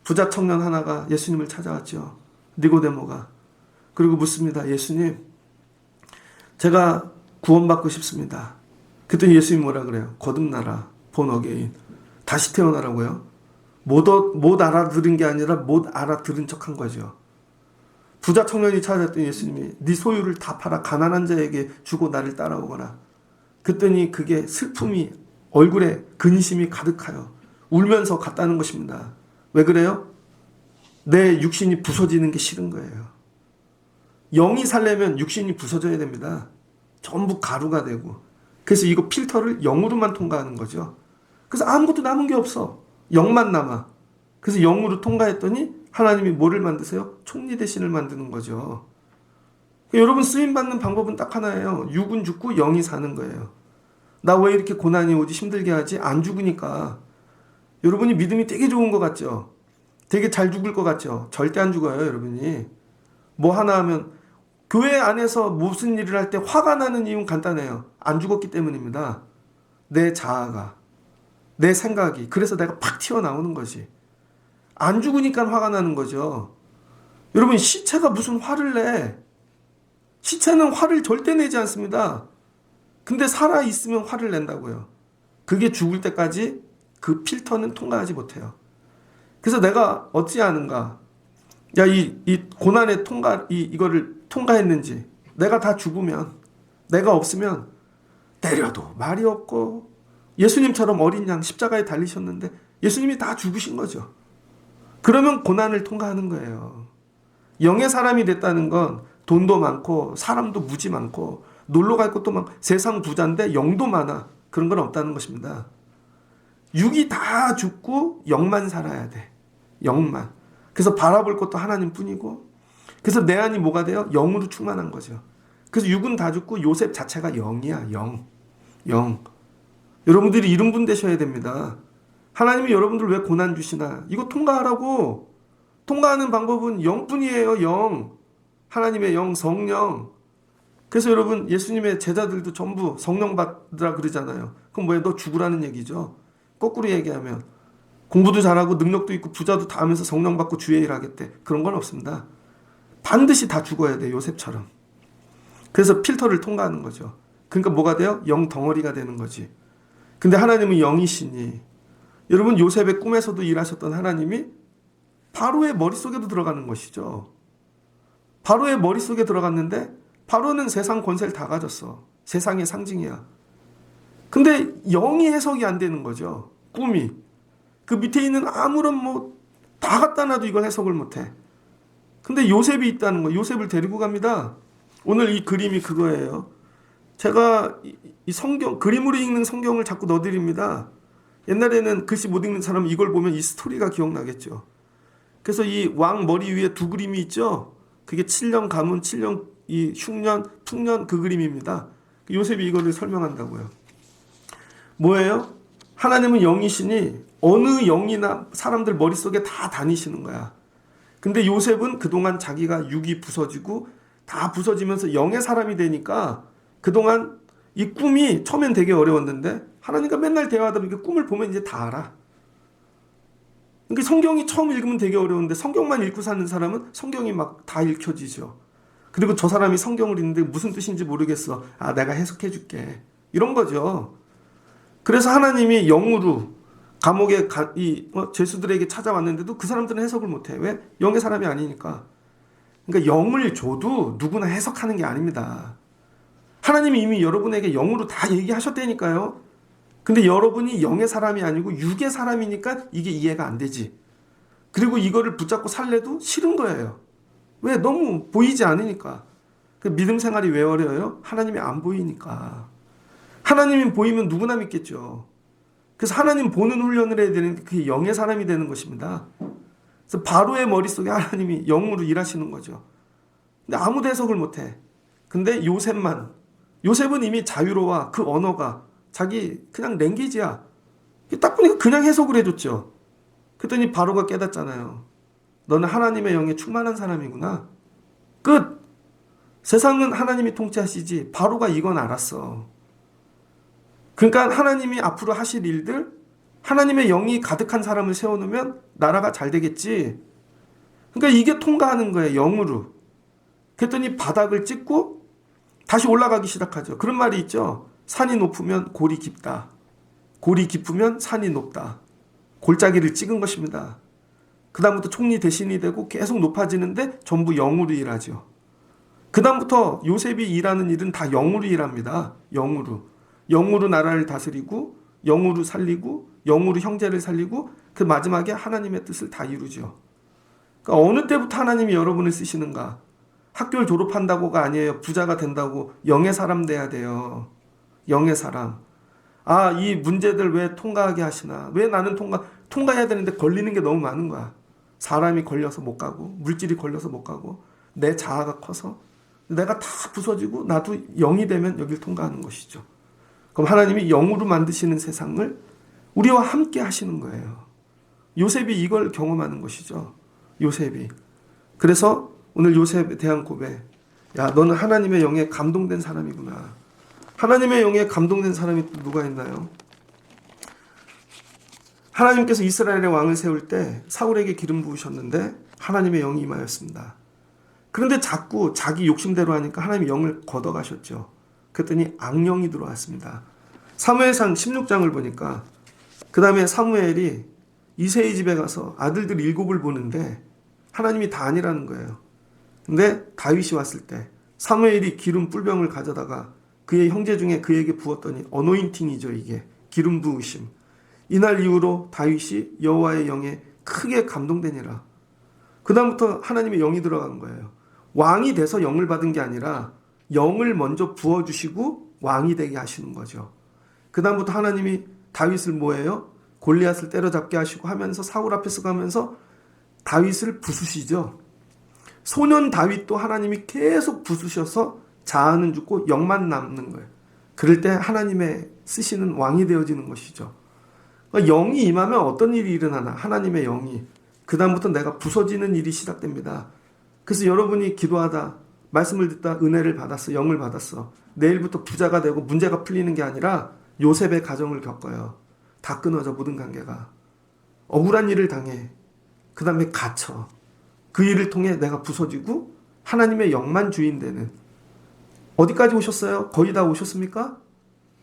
부자 청년 하나가 예수님을 찾아왔죠. 니고데모가. 그리고 묻습니다. 예수님, 제가 구원받고 싶습니다. 그랬더니 예수님이 뭐라 그래요? 거듭나라. 본 어게인. 다시 태어나라고요. 못 알아들은 게 아니라 못 알아들은 척한 거죠. 부자 청년이 찾아왔더니 예수님이 네 소유를 다 팔아 가난한 자에게 주고 나를 따라오거라. 그랬더니 그게 슬픔이 얼굴에 근심이 가득하여 울면서 갔다는 것입니다. 왜 그래요? 내 육신이 부서지는 게 싫은 거예요. 영이 살려면 육신이 부서져야 됩니다. 전부 가루가 되고. 그래서 이거 필터를 영으로만 통과하는 거죠. 그래서 아무것도 남은 게 없어. 영만 남아. 그래서 영으로 통과했더니 하나님이 뭐를 만드세요? 총리 대신을 만드는 거죠. 여러분 쓰임받는 방법은 딱 하나예요. 육은 죽고 영이 사는 거예요. 나 왜 이렇게 고난이 오지 힘들게 하지? 안 죽으니까. 여러분이 믿음이 되게 좋은 것 같죠? 되게 잘 죽을 것 같죠? 절대 안 죽어요, 여러분이. 뭐 하나 하면 교회 안에서 무슨 일을 할 때 화가 나는 이유는 간단해요. 안 죽었기 때문입니다. 내 자아가, 내 생각이. 그래서 내가 팍 튀어나오는 거지. 안 죽으니까 화가 나는 거죠. 여러분 시체가 무슨 화를 내? 시체는 화를 절대 내지 않습니다. 근데 살아있으면 화를 낸다고요. 그게 죽을 때까지 그 필터는 통과하지 못해요. 그래서 내가 어찌하는가? 야, 이 고난의 이거를 통과했는지, 내가 다 죽으면, 내가 없으면, 때려도 말이 없고, 예수님처럼 어린 양 십자가에 달리셨는데, 예수님이 다 죽으신 거죠. 그러면 고난을 통과하는 거예요. 영의 사람이 됐다는 건 돈도 많고, 사람도 무지 많고, 놀러 갈 것도 많고, 세상 부자인데 영도 많아. 그런 건 없다는 것입니다. 육이 다 죽고 영만 살아야 돼. 영만. 그래서 바라볼 것도 하나님 뿐이고, 그래서 내 안이 뭐가 돼요? 영으로 충만한 거죠. 그래서 육은 다 죽고 요셉 자체가 영이야. 영. 영. 여러분들이 이런 분 되셔야 됩니다. 하나님이 여러분들 왜 고난 주시나? 이거 통과하라고. 통과하는 방법은 영뿐이에요. 영. 하나님의 영, 성령. 그래서 여러분 예수님의 제자들도 전부 성령 받으라 그러잖아요. 그럼 뭐예요? 너 죽으라는 얘기죠. 거꾸로 얘기하면 공부도 잘하고 능력도 있고 부자도 다 하면서 성령 받고 주의 일 하겠대. 그런 건 없습니다. 반드시 다 죽어야 돼. 요셉처럼. 그래서 필터를 통과하는 거죠. 그러니까 뭐가 돼요? 영 덩어리가 되는 거지. 근데 하나님은 영이시니 여러분 요셉의 꿈에서도 일하셨던 하나님이 바로의 머릿속에도 들어가는 것이죠. 바로의 머릿속에 들어갔는데 바로는 세상 권세를 다 가졌어. 세상의 상징이야. 근데 영이 해석이 안 되는 거죠. 꿈이. 그 밑에 있는 아무런 다 갖다 놔도 이걸 해석을 못해. 근데 요셉이 있다는 거. 요셉을 데리고 갑니다. 오늘 이 그림이 그거예요. 제가 이 성경, 그림으로 읽는 성경을 자꾸 넣어드립니다. 옛날에는 글씨 못 읽는 사람은 이걸 보면 이 스토리가 기억나겠죠. 그래서 이 왕 머리 위에 두 그림이 있죠. 그게 7년 가문, 7년 이 흉년, 풍년 그 그림입니다. 요셉이 이거를 설명한다고요. 뭐예요? 하나님은 영이시니 어느 영이나 사람들 머릿속에 다 다니시는 거야. 근데 요셉은 그동안 자기가 육이 부서지고 다 부서지면서 영의 사람이 되니까 그동안 이 꿈이 처음엔 되게 어려웠는데 하나님과 맨날 대화하다 보니까 꿈을 보면 이제 다 알아. 그러니까 성경이 처음 읽으면 되게 어려운데 성경만 읽고 사는 사람은 성경이 막 다 읽혀지죠. 그리고 저 사람이 성경을 읽는데 무슨 뜻인지 모르겠어. 아, 내가 해석해 줄게. 이런 거죠. 그래서 하나님이 영으로 감옥에 죄수들에게 찾아왔는데도 그 사람들은 해석을 못해. 왜? 영의 사람이 아니니까. 그러니까 영을 줘도 누구나 해석하는 게 아닙니다. 하나님이 이미 여러분에게 영으로 다 얘기하셨다니까요. 근데 여러분이 영의 사람이 아니고 육의 사람이니까 이게 이해가 안 되지. 그리고 이거를 붙잡고 살래도 싫은 거예요. 왜? 너무 보이지 않으니까. 그 믿음 생활이 왜 어려워요? 하나님이 안 보이니까. 하나님이 보이면 누구나 믿겠죠. 그래서 하나님 보는 훈련을 해야 되는 게 그게 영의 사람이 되는 것입니다. 그래서 바로의 머릿속에 하나님이 영으로 일하시는 거죠. 근데 아무도 해석을 못해. 근데 요셉은 이미 자유로워. 그 언어가 자기 그냥 랭귀지야. 딱 보니까 그냥 해석을 해줬죠. 그랬더니 바로가 깨닫잖아요. 너는 하나님의 영에 충만한 사람이구나. 끝. 세상은 하나님이 통치하시지. 바로가 이건 알았어. 그러니까 하나님이 앞으로 하실 일들, 하나님의 영이 가득한 사람을 세워놓으면 나라가 잘 되겠지. 그러니까 이게 통과하는 거예요. 영으로. 그랬더니 바닥을 찍고 다시 올라가기 시작하죠. 그런 말이 있죠. 산이 높으면 골이 깊다. 골이 깊으면 산이 높다. 골짜기를 찍은 것입니다. 그 다음부터 총리 대신이 되고 계속 높아지는데 전부 영으로 일하죠. 그 다음부터 요셉이 일하는 일은 다 영으로 일합니다. 영으로. 영으로 나라를 다스리고 영으로 살리고 영으로 형제를 살리고 그 마지막에 하나님의 뜻을 다 이루죠. 그러니까 어느 때부터 하나님이 여러분을 쓰시는가? 학교를 졸업한다고가 아니에요. 부자가 된다고 영의 사람 돼야 돼요. 영의 사람. 아, 이 문제들 왜 통과하게 하시나? 왜 나는 통과해야 되는데 걸리는 게 너무 많은 거야. 사람이 걸려서 못 가고 물질이 걸려서 못 가고 내 자아가 커서 내가 다 부서지고 나도 영이 되면 여길 통과하는 것이죠. 그럼 하나님이 영으로 만드시는 세상을 우리와 함께 하시는 거예요. 요셉이 이걸 경험하는 것이죠. 요셉이. 그래서 오늘 요셉에 대한 고백. 야, 너는 하나님의 영에 감동된 사람이구나. 하나님의 영에 감동된 사람이 또 누가 있나요? 하나님께서 이스라엘의 왕을 세울 때 사울에게 기름 부으셨는데 하나님의 영이 임하였습니다. 그런데 자꾸 자기 욕심대로 하니까 하나님의 영을 걷어가셨죠. 그랬더니 악령이 들어왔습니다. 사무엘상 16장을 보니까 그 다음에 사무엘이 이새의 집에 가서 아들들 7을 보는데 하나님이 다 아니라는 거예요. 근데 다윗이 왔을 때 사무엘이 기름 뿔병을 가져다가 그의 형제 중에 그에게 부었더니 어노인팅이죠. 이게 기름 부으심. 이날 이후로 다윗이 여호와의 영에 크게 감동되니라. 그 다음부터 하나님의 영이 들어간 거예요. 왕이 돼서 영을 받은 게 아니라 영을 먼저 부어주시고 왕이 되게 하시는 거죠. 그 다음부터 하나님이 다윗을 뭐예요? 골리앗을 때려잡게 하시고 하면서 사울 앞에서 가면서 다윗을 부수시죠. 소년 다윗도 하나님이 계속 부수셔서 자아는 죽고 영만 남는 거예요. 그럴 때 하나님의 쓰시는 왕이 되어지는 것이죠. 그러니까 영이 임하면 어떤 일이 일어나나? 하나님의 영이. 그 다음부터 내가 부서지는 일이 시작됩니다. 그래서 여러분이 기도하다 말씀을 듣다 은혜를 받았어. 영을 받았어. 내일부터 부자가 되고 문제가 풀리는 게 아니라 요셉의 가정을 겪어요. 다 끊어져 모든 관계가. 억울한 일을 당해. 그 다음에 갇혀. 그 일을 통해 내가 부서지고 하나님의 영만 주인 되는. 어디까지 오셨어요? 거의 다 오셨습니까?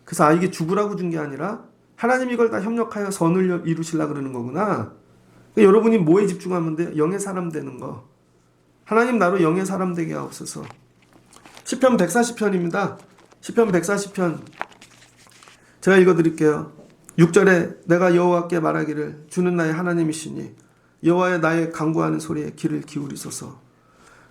그래서 이게 죽으라고 준 게 아니라 하나님 이걸 다 협력하여 선을 이루시려고 그러는 거구나. 그러니까 여러분이 뭐에 집중하면 돼요? 영의 사람 되는 거. 하나님 나로 영의 사람 되게 하옵소서. 시편 140편입니다. 시편 140편 제가 읽어드릴게요. 6절에 내가 여호와께 말하기를 주는 나의 하나님이시니 여호와여 나의 간구하는 소리에 귀를 기울이소서.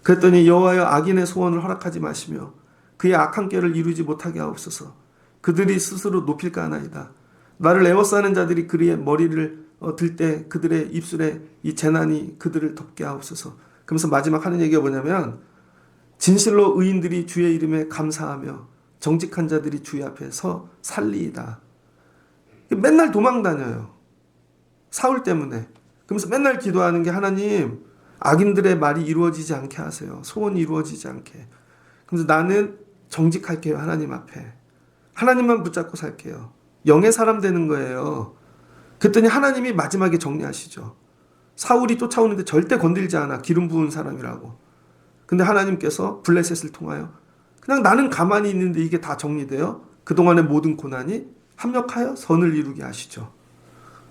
그랬더니 여호와여 악인의 소원을 허락하지 마시며 그의 악한 꾀를 이루지 못하게 하옵소서. 그들이 스스로 높일까 하나이다. 나를 애워싸는 자들이 그의 머리를 들 때 그들의 입술에 이 재난이 그들을 덮게 하옵소서. 그러면서 마지막 하는 얘기가 뭐냐면 진실로 의인들이 주의 이름에 감사하며 정직한 자들이 주의 앞에 서 살리이다. 맨날 도망 다녀요. 사울 때문에. 그러면서 맨날 기도하는 게 하나님 악인들의 말이 이루어지지 않게 하세요. 소원이 이루어지지 않게. 그래서 나는 정직할게요. 하나님 앞에. 하나님만 붙잡고 살게요. 영의 사람 되는 거예요. 그랬더니 하나님이 마지막에 정리하시죠. 사울이 쫓아오는데 절대 건들지 않아. 기름 부은 사람이라고. 근데 하나님께서 블레셋을 통하여 그냥 나는 가만히 있는데 이게 다 정리돼요. 그동안의 모든 고난이 합력하여 선을 이루게 하시죠.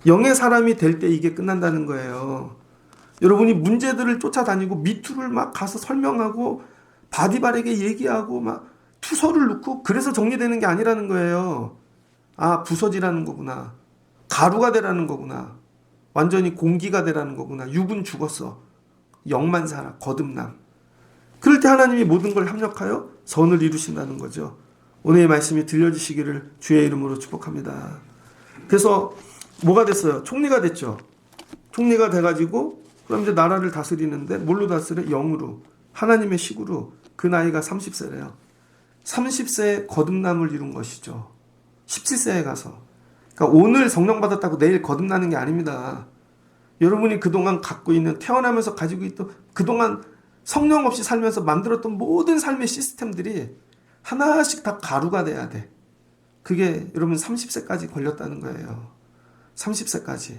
영의 사람이 될 때 이게 끝난다는 거예요. 여러분이 문제들을 쫓아다니고 미투를 막 가서 설명하고 바디발에게 얘기하고 막 투서를 넣고 그래서 정리되는 게 아니라는 거예요. 부서지라는 거구나. 가루가 되라는 거구나. 완전히 공기가 되라는 거구나. 육은 죽었어. 영만 살아. 거듭남. 그럴 때 하나님이 모든 걸 합력하여 선을 이루신다는 거죠. 오늘의 말씀이 들려주시기를 주의 이름으로 축복합니다. 그래서 뭐가 됐어요? 총리가 됐죠. 총리가 돼가지고 그럼 이제 나라를 다스리는데 뭘로 다스려? 영으로. 하나님의 식으로. 그 나이가 30세래요. 30세에 거듭남을 이룬 것이죠. 17세에 가서. 그러니까 오늘 성령 받았다고 내일 거듭나는 게 아닙니다. 여러분이 그동안 갖고 있는 태어나면서 가지고 있던 그동안 성령 없이 살면서 만들었던 모든 삶의 시스템들이 하나씩 다 가루가 돼야 돼. 그게 여러분 30세까지 걸렸다는 거예요. 30세까지.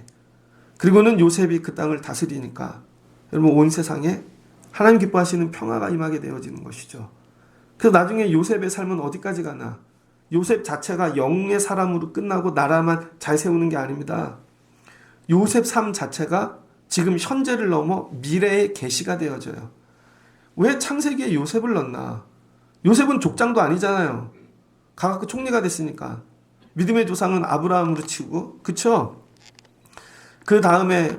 그리고는 요셉이 그 땅을 다스리니까 여러분 온 세상에 하나님 기뻐하시는 평화가 임하게 되어지는 것이죠. 그래서 나중에 요셉의 삶은 어디까지 가나? 요셉 자체가 영의 사람으로 끝나고 나라만 잘 세우는 게 아닙니다. 요셉 삶 자체가 지금 현재를 넘어 미래의 계시가 되어져요. 왜 창세기에 요셉을 넣나? 요셉은 족장도 아니잖아요. 가갖고 총리가 됐으니까. 믿음의 조상은 아브라함으로 치고, 그쵸? 그 다음에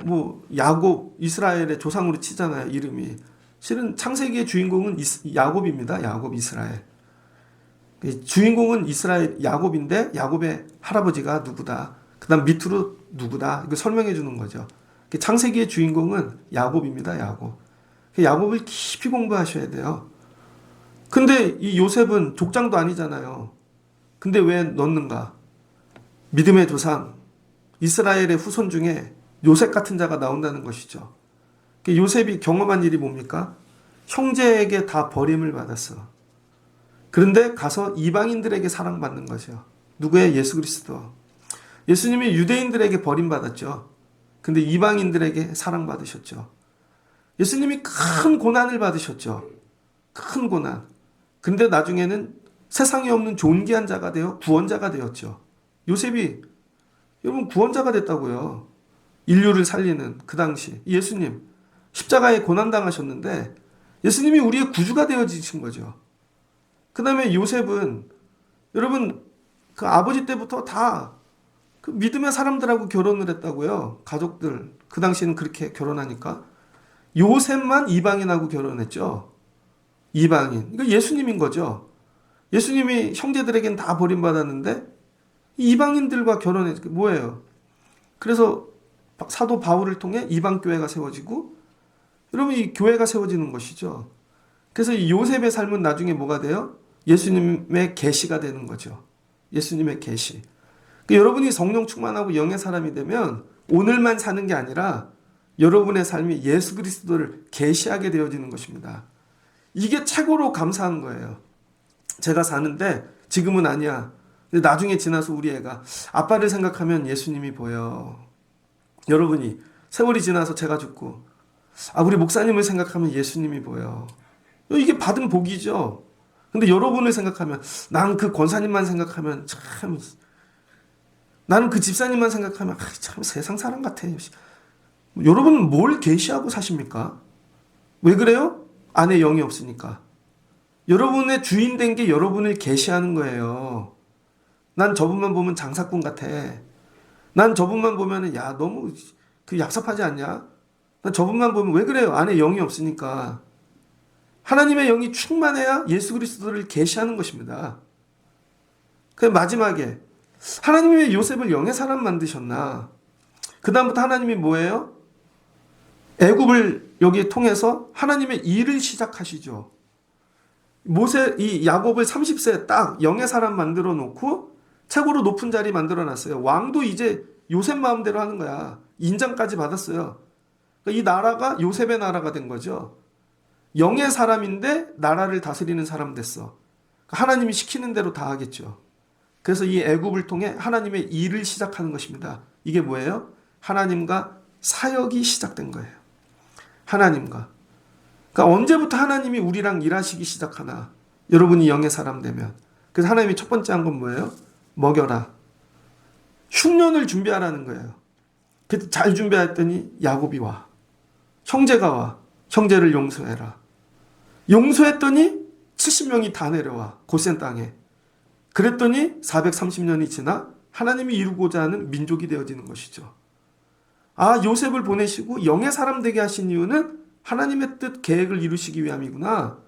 야곱, 이스라엘의 조상으로 치잖아요, 이름이. 실은 창세기의 주인공은 야곱입니다. 야곱, 이스라엘. 주인공은 이스라엘 야곱인데 야곱의 할아버지가 누구다. 그 다음 밑으로 누구다. 이거 설명해 주는 거죠. 창세기의 주인공은 야곱입니다. 야곱. 야곱을 깊이 공부하셔야 돼요. 근데 이 요셉은 족장도 아니잖아요. 근데 왜 넣는가? 믿음의 조상, 이스라엘의 후손 중에 요셉 같은 자가 나온다는 것이죠. 요셉이 경험한 일이 뭡니까? 형제에게 다 버림을 받았어. 그런데 가서 이방인들에게 사랑받는 것이요. 누구의? 예수 그리스도. 예수님이 유대인들에게 버림받았죠. 근데 이방인들에게 사랑받으셨죠. 예수님이 큰 고난을 받으셨죠. 큰 고난. 근데 나중에는 세상에 없는 존귀한 자가 되어 구원자가 되었죠. 요셉이 여러분 구원자가 됐다고요. 인류를 살리는 그 당시 예수님 십자가에 고난당하셨는데 예수님이 우리의 구주가 되어지신 거죠. 그 다음에 요셉은 여러분 그 아버지 때부터 다 그 믿음의 사람들하고 결혼을 했다고요. 가족들 그 당시에는 그렇게 결혼하니까 요셉만 이방인하고 결혼했죠. 이방인. 이거 예수님인 거죠. 예수님이 형제들에겐 다 버림받았는데 이방인들과 결혼했 뭐예요? 그래서 사도 바울을 통해 이방 교회가 세워지고 여러분 이 교회가 세워지는 것이죠. 그래서 이 요셉의 삶은 나중에 뭐가 돼요? 예수님의 계시가 되는 거죠. 예수님의 계시. 여러분이 성령 충만하고 영의 사람이 되면 오늘만 사는 게 아니라 여러분의 삶이 예수 그리스도를 계시하게 되어지는 것입니다. 이게 최고로 감사한 거예요. 제가 사는데 지금은 아니야. 근데 나중에 지나서 우리 애가 아빠를 생각하면 예수님이 보여. 여러분이 세월이 지나서 제가 죽고 우리 목사님을 생각하면 예수님이 보여. 이게 받은 복이죠. 근데 여러분을 생각하면 난 그 권사님만 생각하면 참 나는 그 집사님만 생각하면 참 세상 사람 같아. 여러분은 뭘 계시하고 사십니까? 왜 그래요? 안에 영이 없으니까. 여러분의 주인 된 게 여러분을 계시하는 거예요. 난 저분만 보면 장사꾼 같아. 난 저분만 보면 야 너무 얍삽하지 않냐? 난 저분만 보면 왜 그래요? 안에 영이 없으니까. 하나님의 영이 충만해야 예수 그리스도를 계시하는 것입니다. 그 마지막에 하나님이 왜 요셉을 영의 사람 만드셨나? 그 다음부터 하나님이 뭐예요? 애굽을 여기에 통해서 하나님의 일을 시작하시죠. 이 야곱을 30세 딱 영의 사람 만들어 놓고 최고로 높은 자리 만들어 놨어요. 왕도 이제 요셉 마음대로 하는 거야. 인장까지 받았어요. 그러니까 이 나라가 요셉의 나라가 된 거죠. 영의 사람인데 나라를 다스리는 사람 됐어. 하나님이 시키는 대로 다 하겠죠. 그래서 이 애굽을 통해 하나님의 일을 시작하는 것입니다. 이게 뭐예요? 하나님과 사역이 시작된 거예요. 하나님과. 그러니까 언제부터 하나님이 우리랑 일하시기 시작하나? 여러분이 영의 사람 되면. 그래서 하나님이 첫 번째 한 건 뭐예요? 먹여라. 흉년을 준비하라는 거예요. 그래서 잘 준비했더니 야곱이 와. 형제가 와. 형제를 용서해라. 용서했더니 70명이 다 내려와. 고센 땅에. 그랬더니 430년이 지나 하나님이 이루고자 하는 민족이 되어지는 것이죠. 요셉을 보내시고 영의 사람 되게 하신 이유는 하나님의 뜻 계획을 이루시기 위함이구나.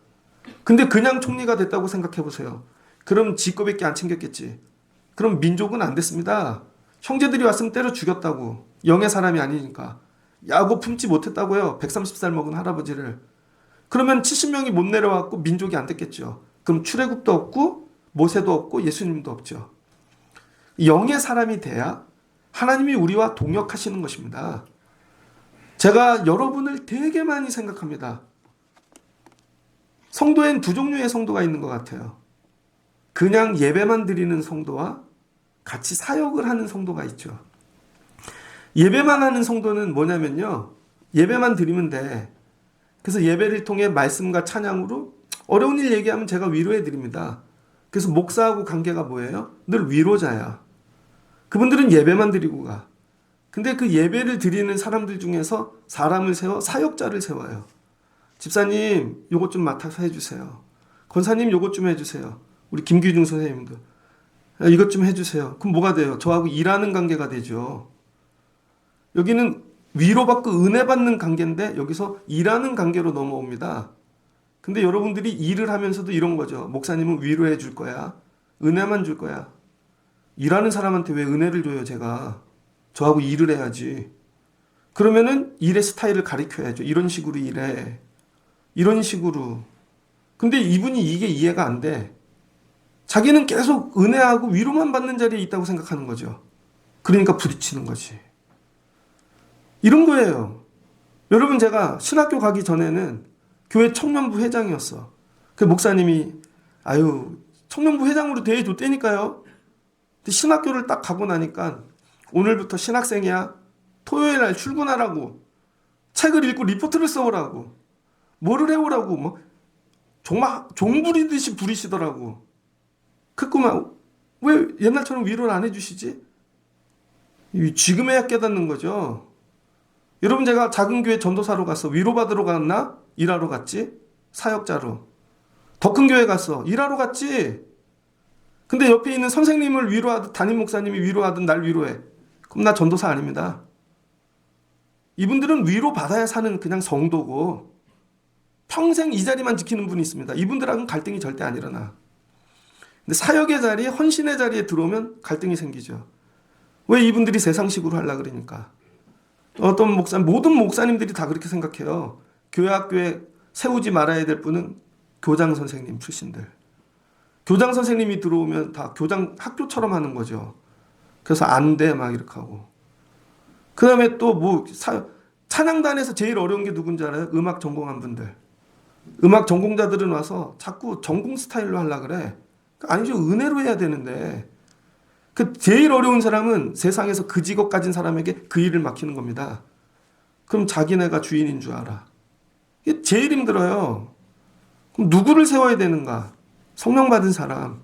근데 그냥 총리가 됐다고 생각해 보세요. 그럼 지 거밖에 안 챙겼겠지. 그럼 민족은 안 됐습니다. 형제들이 왔으면 때려 죽였다고. 영의 사람이 아니니까. 야곱 품지 못했다고요. 130살 먹은 할아버지를. 그러면 70명이 못 내려왔고 민족이 안 됐겠죠. 그럼 출애굽도 없고 모세도 없고 예수님도 없죠. 영의 사람이 돼야 하나님이 우리와 동역하시는 것입니다. 제가 여러분을 되게 많이 생각합니다. 성도엔 두 종류의 성도가 있는 것 같아요. 그냥 예배만 드리는 성도와 같이 사역을 하는 성도가 있죠. 예배만 하는 성도는 뭐냐면요. 예배만 드리면 돼. 그래서 예배를 통해 말씀과 찬양으로 어려운 일 얘기하면 제가 위로해 드립니다. 그래서 목사하고 관계가 뭐예요? 늘 위로자야. 그분들은 예배만 드리고 가. 근데 그 예배를 드리는 사람들 중에서 사람을 세워 사역자를 세워요. 집사님 요것 좀 맡아서 해주세요. 권사님 요것 좀 해주세요. 우리 김규중 선생님도 이것 좀 해주세요. 그럼 뭐가 돼요? 저하고 일하는 관계가 되죠. 여기는 위로받고 은혜 받는 관계인데 여기서 일하는 관계로 넘어옵니다. 근데 여러분들이 일을 하면서도 이런 거죠. 목사님은 위로해 줄 거야. 은혜만 줄 거야. 일하는 사람한테 왜 은혜를 줘요, 제가. 저하고 일을 해야지. 그러면은 일의 스타일을 가르쳐야죠. 이런 식으로 일해. 이런 식으로. 근데 이분이 이게 이해가 안 돼. 자기는 계속 은혜하고 위로만 받는 자리에 있다고 생각하는 거죠. 그러니까 부딪히는 거지. 이런 거예요. 여러분, 제가 신학교 가기 전에는 교회 청년부 회장이었어. 그 목사님이 청년부 회장으로 대해줬다니까요. 근데 신학교를 딱 가고 나니까 오늘부터 신학생이야. 토요일 날 출근하라고. 책을 읽고 리포트를 써오라고. 뭐를 해오라고. 정말 종 부리듯이 부리시더라고. 그랬구만. 왜 옛날처럼 위로를 안 해주시지? 지금에야 깨닫는 거죠. 여러분, 제가 작은 교회 전도사로 갔어. 위로받으러 갔나? 일하러 갔지? 사역자로. 더 큰 교회 갔어. 일하러 갔지? 근데 옆에 있는 선생님을 위로하듯 담임 목사님이 위로하듯 날 위로해. 그럼 나 전도사 아닙니다. 이분들은 위로받아야 사는 그냥 성도고 평생 이 자리만 지키는 분이 있습니다. 이분들하고는 갈등이 절대 안 일어나. 근데 사역의 자리에, 헌신의 자리에 들어오면 갈등이 생기죠. 왜 이분들이 세상식으로 하려고 그러니까. 모든 목사님들이 다 그렇게 생각해요. 교회 학교에 세우지 말아야 될 분은 교장 선생님 출신들. 교장 선생님이 들어오면 다 교장 학교처럼 하는 거죠. 그래서 안 돼 막 이렇게 하고. 그 다음에 또 뭐 찬양단에서 제일 어려운 게 누군지 알아요? 음악 전공한 분들. 음악 전공자들은 와서 자꾸 전공 스타일로 하려고 그래. 아니죠. 은혜로 해야 되는데. 그 제일 어려운 사람은 세상에서 그 직업 가진 사람에게 그 일을 맡기는 겁니다. 그럼 자기네가 주인인 줄 알아. 이게 제일 힘들어요. 그럼 누구를 세워야 되는가? 성령 받은 사람.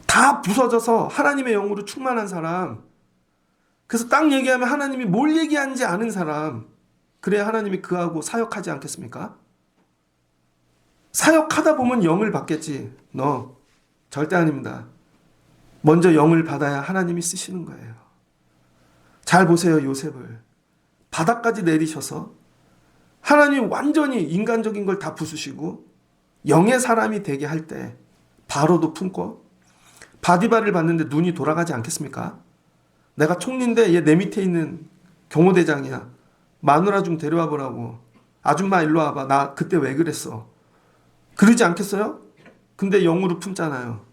다 부서져서 하나님의 영으로 충만한 사람. 그래서 딱 얘기하면 하나님이 뭘 얘기하는지 아는 사람. 그래야 하나님이 그하고 사역하지 않겠습니까? 사역하다 보면 영을 받겠지. 너 절대 아닙니다. 먼저 영을 받아야 하나님이 쓰시는 거예요. 잘 보세요. 요셉을. 바닥까지 내리셔서 하나님이 완전히 인간적인 걸 다 부수시고 영의 사람이 되게 할 때 바로도 품고 바디바를 봤는데 눈이 돌아가지 않겠습니까? 내가 총리인데 얘 내 밑에 있는 경호대장이야. 마누라 좀 데려와 보라고. 아줌마 일로 와봐. 나 그때 왜 그랬어? 그러지 않겠어요? 근데 영으로 품잖아요.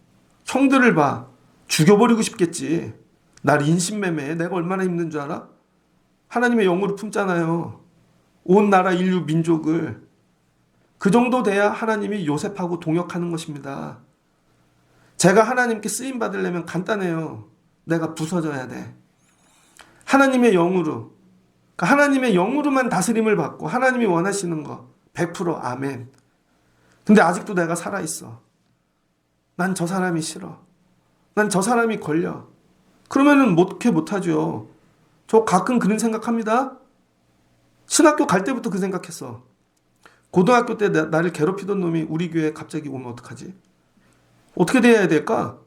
형들을 봐. 죽여버리고 싶겠지. 날 인신매매해. 내가 얼마나 힘든 줄 알아? 하나님의 영으로 품잖아요. 온 나라 인류 민족을. 그 정도 돼야 하나님이 요셉하고 동역하는 것입니다. 제가 하나님께 쓰임 받으려면 간단해요. 내가 부서져야 돼. 하나님의 영으로. 그러니까 하나님의 영으로만 다스림을 받고 하나님이 원하시는 거 100% 아멘. 근데 아직도 내가 살아있어. 난 저 사람이 싫어. 난 저 사람이 걸려. 그러면은 못하죠. 저 가끔 그런 생각합니다. 신학교 갈 때부터 그 생각했어. 고등학교 때 나를 괴롭히던 놈이 우리 교회에 갑자기 오면 어떡하지? 어떻게 돼야 될까?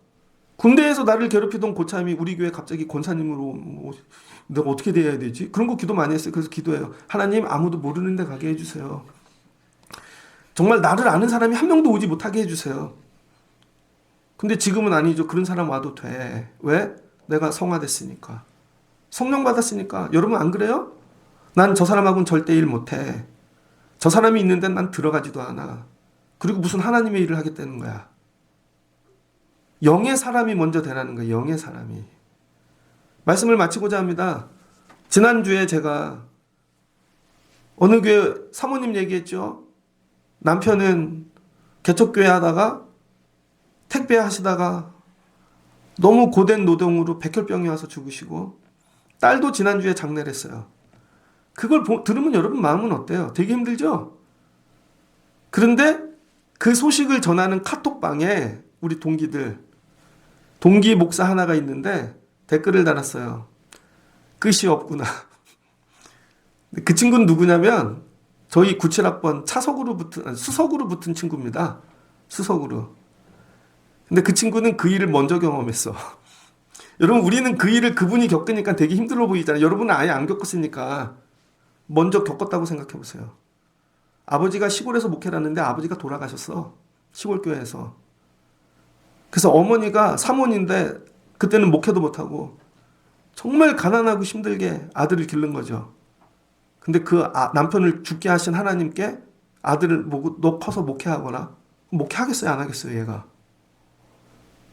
군대에서 나를 괴롭히던 고참이 우리 교회에 갑자기 권사님으로 오면 내가 어떻게 돼야 되지? 그런 거 기도 많이 했어요. 그래서 기도해요. 하나님 아무도 모르는 데 가게 해주세요. 정말 나를 아는 사람이 한 명도 오지 못하게 해주세요. 근데 지금은 아니죠. 그런 사람 와도 돼. 왜? 내가 성화됐으니까. 성령 받았으니까. 여러분 안 그래요? 난 저 사람하고는 절대 일 못해. 저 사람이 있는 데는 난 들어가지도 않아. 그리고 무슨 하나님의 일을 하겠다는 거야. 영의 사람이 먼저 되라는 거야. 영의 사람이. 말씀을 마치고자 합니다. 지난주에 제가 어느 교회 사모님 얘기했죠. 남편은 개척교회 하다가 택배 하시다가 너무 고된 노동으로 백혈병이 와서 죽으시고 딸도 지난주에 장례를 했어요. 그걸 들으면 여러분 마음은 어때요? 되게 힘들죠? 그런데 그 소식을 전하는 카톡방에 우리 동기 목사 하나가 있는데 댓글을 달았어요. 끝이 없구나. 그 친구는 누구냐면 저희 97학번 수석으로 붙은 친구입니다. 수석으로. 근데 그 친구는 그 일을 먼저 경험했어. 여러분 우리는 그 일을 그분이 겪으니까 되게 힘들어 보이잖아요. 여러분은 아예 안 겪었으니까 먼저 겪었다고 생각해 보세요. 아버지가 시골에서 목회를 하는데 아버지가 돌아가셨어. 시골 교회에서. 그래서 어머니가 사모인데 그때는 목회도 못하고 정말 가난하고 힘들게 아들을 기른 거죠. 근데 그 남편을 죽게 하신 하나님께 아들을 보고 너 커서 목회하거라. 목회하겠어요? 안 하겠어요? 얘가.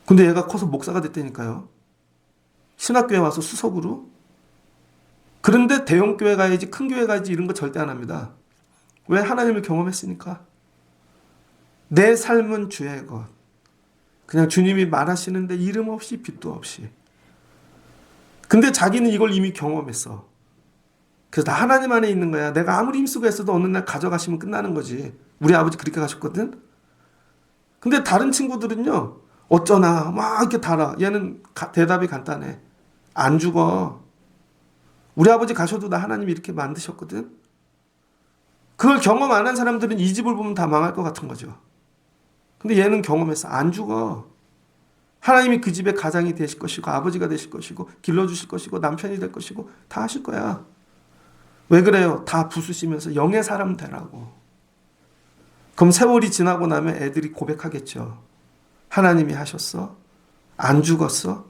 근데 얘가 커서 목사가 됐다니까요. 신학교에 와서 수석으로. 그런데 대형 교회 가야지 큰 교회 가야지 이런 거 절대 안 합니다. 왜? 하나님을 경험했으니까. 내 삶은 주의 것. 그냥 주님이 말하시는데 이름 없이 빛도 없이. 근데 자기는 이걸 이미 경험했어. 그래서 나 하나님 안에 있는 거야. 내가 아무리 힘쓰고 했어도 어느 날 가져가시면 끝나는 거지. 우리 아버지 그렇게 가셨거든. 근데 다른 친구들은요. 어쩌나 막 이렇게 달아. 얘는 대답이 간단해. 안 죽어. 우리 아버지 가셔도 나 하나님 이렇게 만드셨거든. 그걸 경험 안 한 사람들은 이 집을 보면 다 망할 것 같은 거죠. 근데 얘는 경험했어. 안 죽어. 하나님이 그 집의 가장이 되실 것이고 아버지가 되실 것이고 길러주실 것이고 남편이 될 것이고 다 하실 거야. 왜 그래요? 다 부수시면서 영의 사람 되라고. 그럼 세월이 지나고 나면 애들이 고백하겠죠. 하나님이 하셨어? 안 죽었어?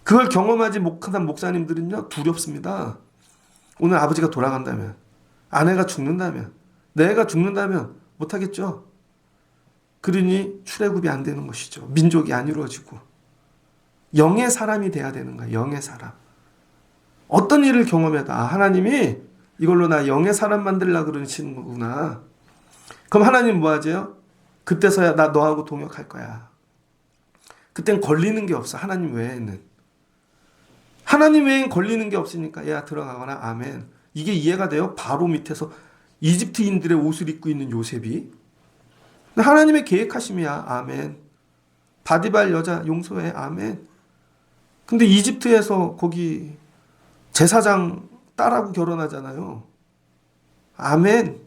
그걸 경험하지 못한 목사님들은요 두렵습니다. 오늘 아버지가 돌아간다면, 아내가 죽는다면, 내 애가 죽는다면 못하겠죠. 그러니 출애굽이 안 되는 것이죠. 민족이 안 이루어지고. 영의 사람이 돼야 되는 거예요. 영의 사람. 어떤 일을 경험해도 하나님이 이걸로 나 영의 사람 만들려고 그러시는 거구나. 그럼 하나님 뭐 하죠? 그때서야 나 너하고 동역할 거야. 그땐 걸리는 게 없어. 하나님 외에는. 하나님 외엔 걸리는 게 없으니까 야 들어가거나 아멘. 이게 이해가 돼요? 바로 밑에서 이집트인들의 옷을 입고 있는 요셉이. 하나님의 계획하심이야. 아멘. 바디발 여자 용서해. 아멘. 근데 이집트에서 거기 제사장 딸하고 결혼하잖아요. 아멘.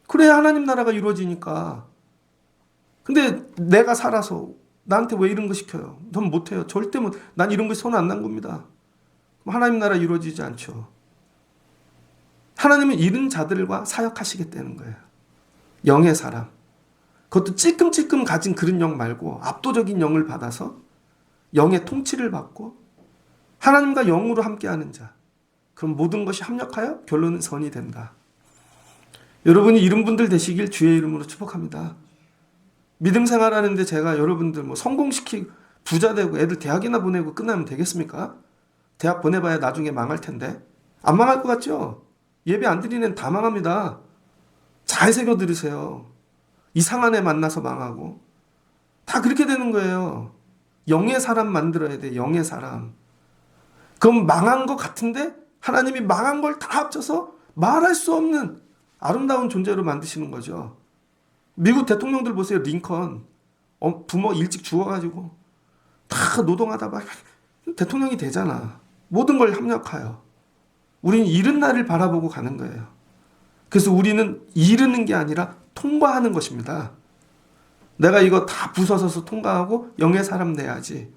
그래야 하나님 나라가 이루어지니까. 근데 내가 살아서 나한테 왜 이런 거 시켜요? 넌 못해요. 절대 못. 난 이런 거 손 안 난 겁니다. 하나님 나라 이루어지지 않죠. 하나님은 이런 자들과 사역하시겠다는 거예요. 영의 사람. 그것도 찔끔찔끔 가진 그런 영 말고 압도적인 영을 받아서 영의 통치를 받고 하나님과 영으로 함께하는 자. 그럼 모든 것이 합력하여 결론은 선이 된다. 여러분이 이런 분들 되시길 주의 이름으로 축복합니다. 믿음 생활하는데 제가 여러분들 뭐 성공시키고 부자 되고 애들 대학이나 보내고 끝나면 되겠습니까? 대학 보내봐야 나중에 망할 텐데. 안 망할 것 같죠? 예배 안 드리는 애는 다 망합니다. 잘 새겨 들으세요. 이상한 애 만나서 망하고. 다 그렇게 되는 거예요. 영의 사람 만들어야 돼. 영의 사람. 그럼 망한 것 같은데 하나님이 망한 걸 다 합쳐서 말할 수 없는 아름다운 존재로 만드시는 거죠. 미국 대통령들 보세요. 링컨. 부모 일찍 죽어가지고 다 노동하다 막 대통령이 되잖아. 모든 걸 합력하여. 우리는 이른 날을 바라보고 가는 거예요. 그래서 우리는 이르는 게 아니라 통과하는 것입니다. 내가 이거 다 부서져서 통과하고 영의 사람 돼야지.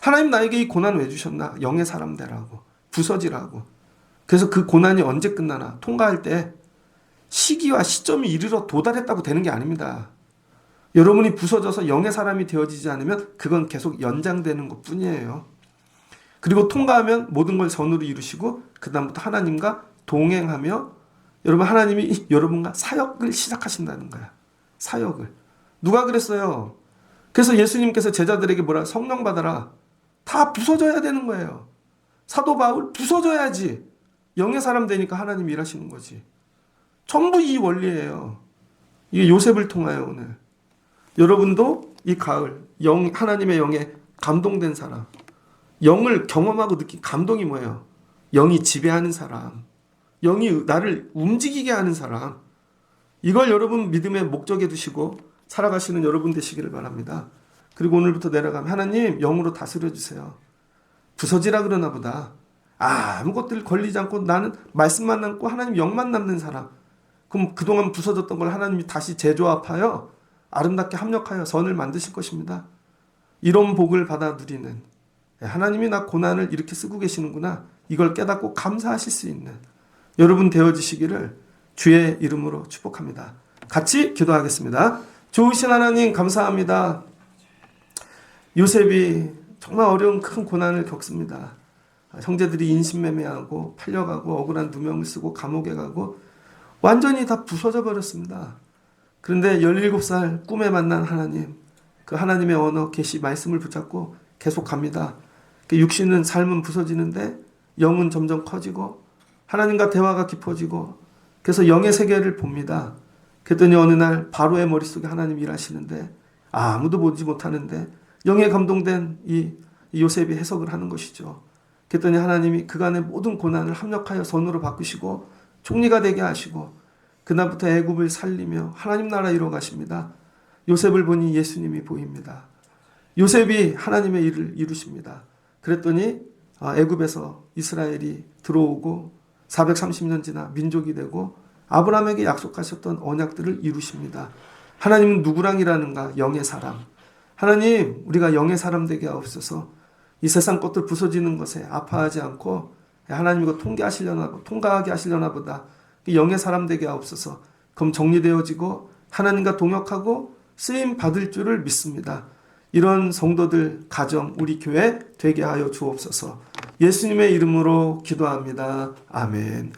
하나님 나에게 이 고난 왜 주셨나? 영의 사람 되라고. 부서지라고. 그래서 그 고난이 언제 끝나나? 통과할 때 시기와 시점이 이르러 도달했다고 되는 게 아닙니다. 여러분이 부서져서 영의 사람이 되어지지 않으면 그건 계속 연장되는 것 뿐이에요. 그리고 통과하면 모든 걸 선으로 이루시고 그 다음부터 하나님과 동행하며 여러분 하나님이 여러분과 사역을 시작하신다는 거야. 사역을. 누가 그랬어요? 그래서 예수님께서 제자들에게 뭐라? 성령 받아라. 다 부서져야 되는 거예요. 사도 바울 부서져야지. 영의 사람 되니까 하나님 일하시는 거지. 전부 이 원리예요. 이게 요셉을 통하여 오늘. 여러분도 이 가을 하나님의 영에 감동된 사람. 영을 경험하고 느낀 감동이 뭐예요? 영이 지배하는 사람. 영이 나를 움직이게 하는 사람. 이걸 여러분 믿음의 목적에 두시고 살아가시는 여러분 되시기를 바랍니다. 그리고 오늘부터 내려가면 하나님 영으로 다스려 주세요. 부서지라 그러나 보다. 아무것들 걸리지 않고 나는 말씀만 남고 하나님 영만 남는 사람. 그럼 그동안 부서졌던 걸 하나님이 다시 재조합하여 아름답게 합력하여 선을 만드실 것입니다. 이런 복을 받아 누리는 하나님이 나 고난을 이렇게 쓰고 계시는구나. 이걸 깨닫고 감사하실 수 있는 여러분 되어지시기를 주의 이름으로 축복합니다. 같이 기도하겠습니다. 좋으신 하나님 감사합니다. 요셉이 정말 어려운 큰 고난을 겪습니다. 형제들이 인신매매하고 팔려가고 억울한 누명을 쓰고 감옥에 가고 완전히 다 부서져 버렸습니다. 그런데 17살 꿈에 만난 하나님, 그 하나님의 언어 계시 말씀을 붙잡고 계속 갑니다. 육신은 삶은 부서지는데 영은 점점 커지고 하나님과 대화가 깊어지고 그래서 영의 세계를 봅니다. 그랬더니 어느 날 바로의 머릿속에 하나님 일하시는데 아무도 보지 못하는데 영에 감동된 이 요셉이 해석을 하는 것이죠. 그랬더니 하나님이 그간의 모든 고난을 합력하여 선으로 바꾸시고 총리가 되게 하시고 그날부터 애굽을 살리며 하나님 나라 이루어 가십니다. 요셉을 보니 예수님이 보입니다. 요셉이 하나님의 일을 이루십니다. 그랬더니 애굽에서 이스라엘이 들어오고 430년 지나 민족이 되고 아브라함에게 약속하셨던 언약들을 이루십니다. 하나님은 누구랑 일하는가? 영의 사람. 하나님 우리가 영의 사람 되게 하옵소서. 이 세상 것들 부서지는 것에 아파하지 않고 하나님 이거 통과하게 하시려나 보다. 영의 사람 되게 하옵소서. 그럼 정리되어지고 하나님과 동역하고 쓰임 받을 줄을 믿습니다. 이런 성도들 가정 우리 교회 되게 하여 주옵소서. 예수님의 이름으로 기도합니다. 아멘.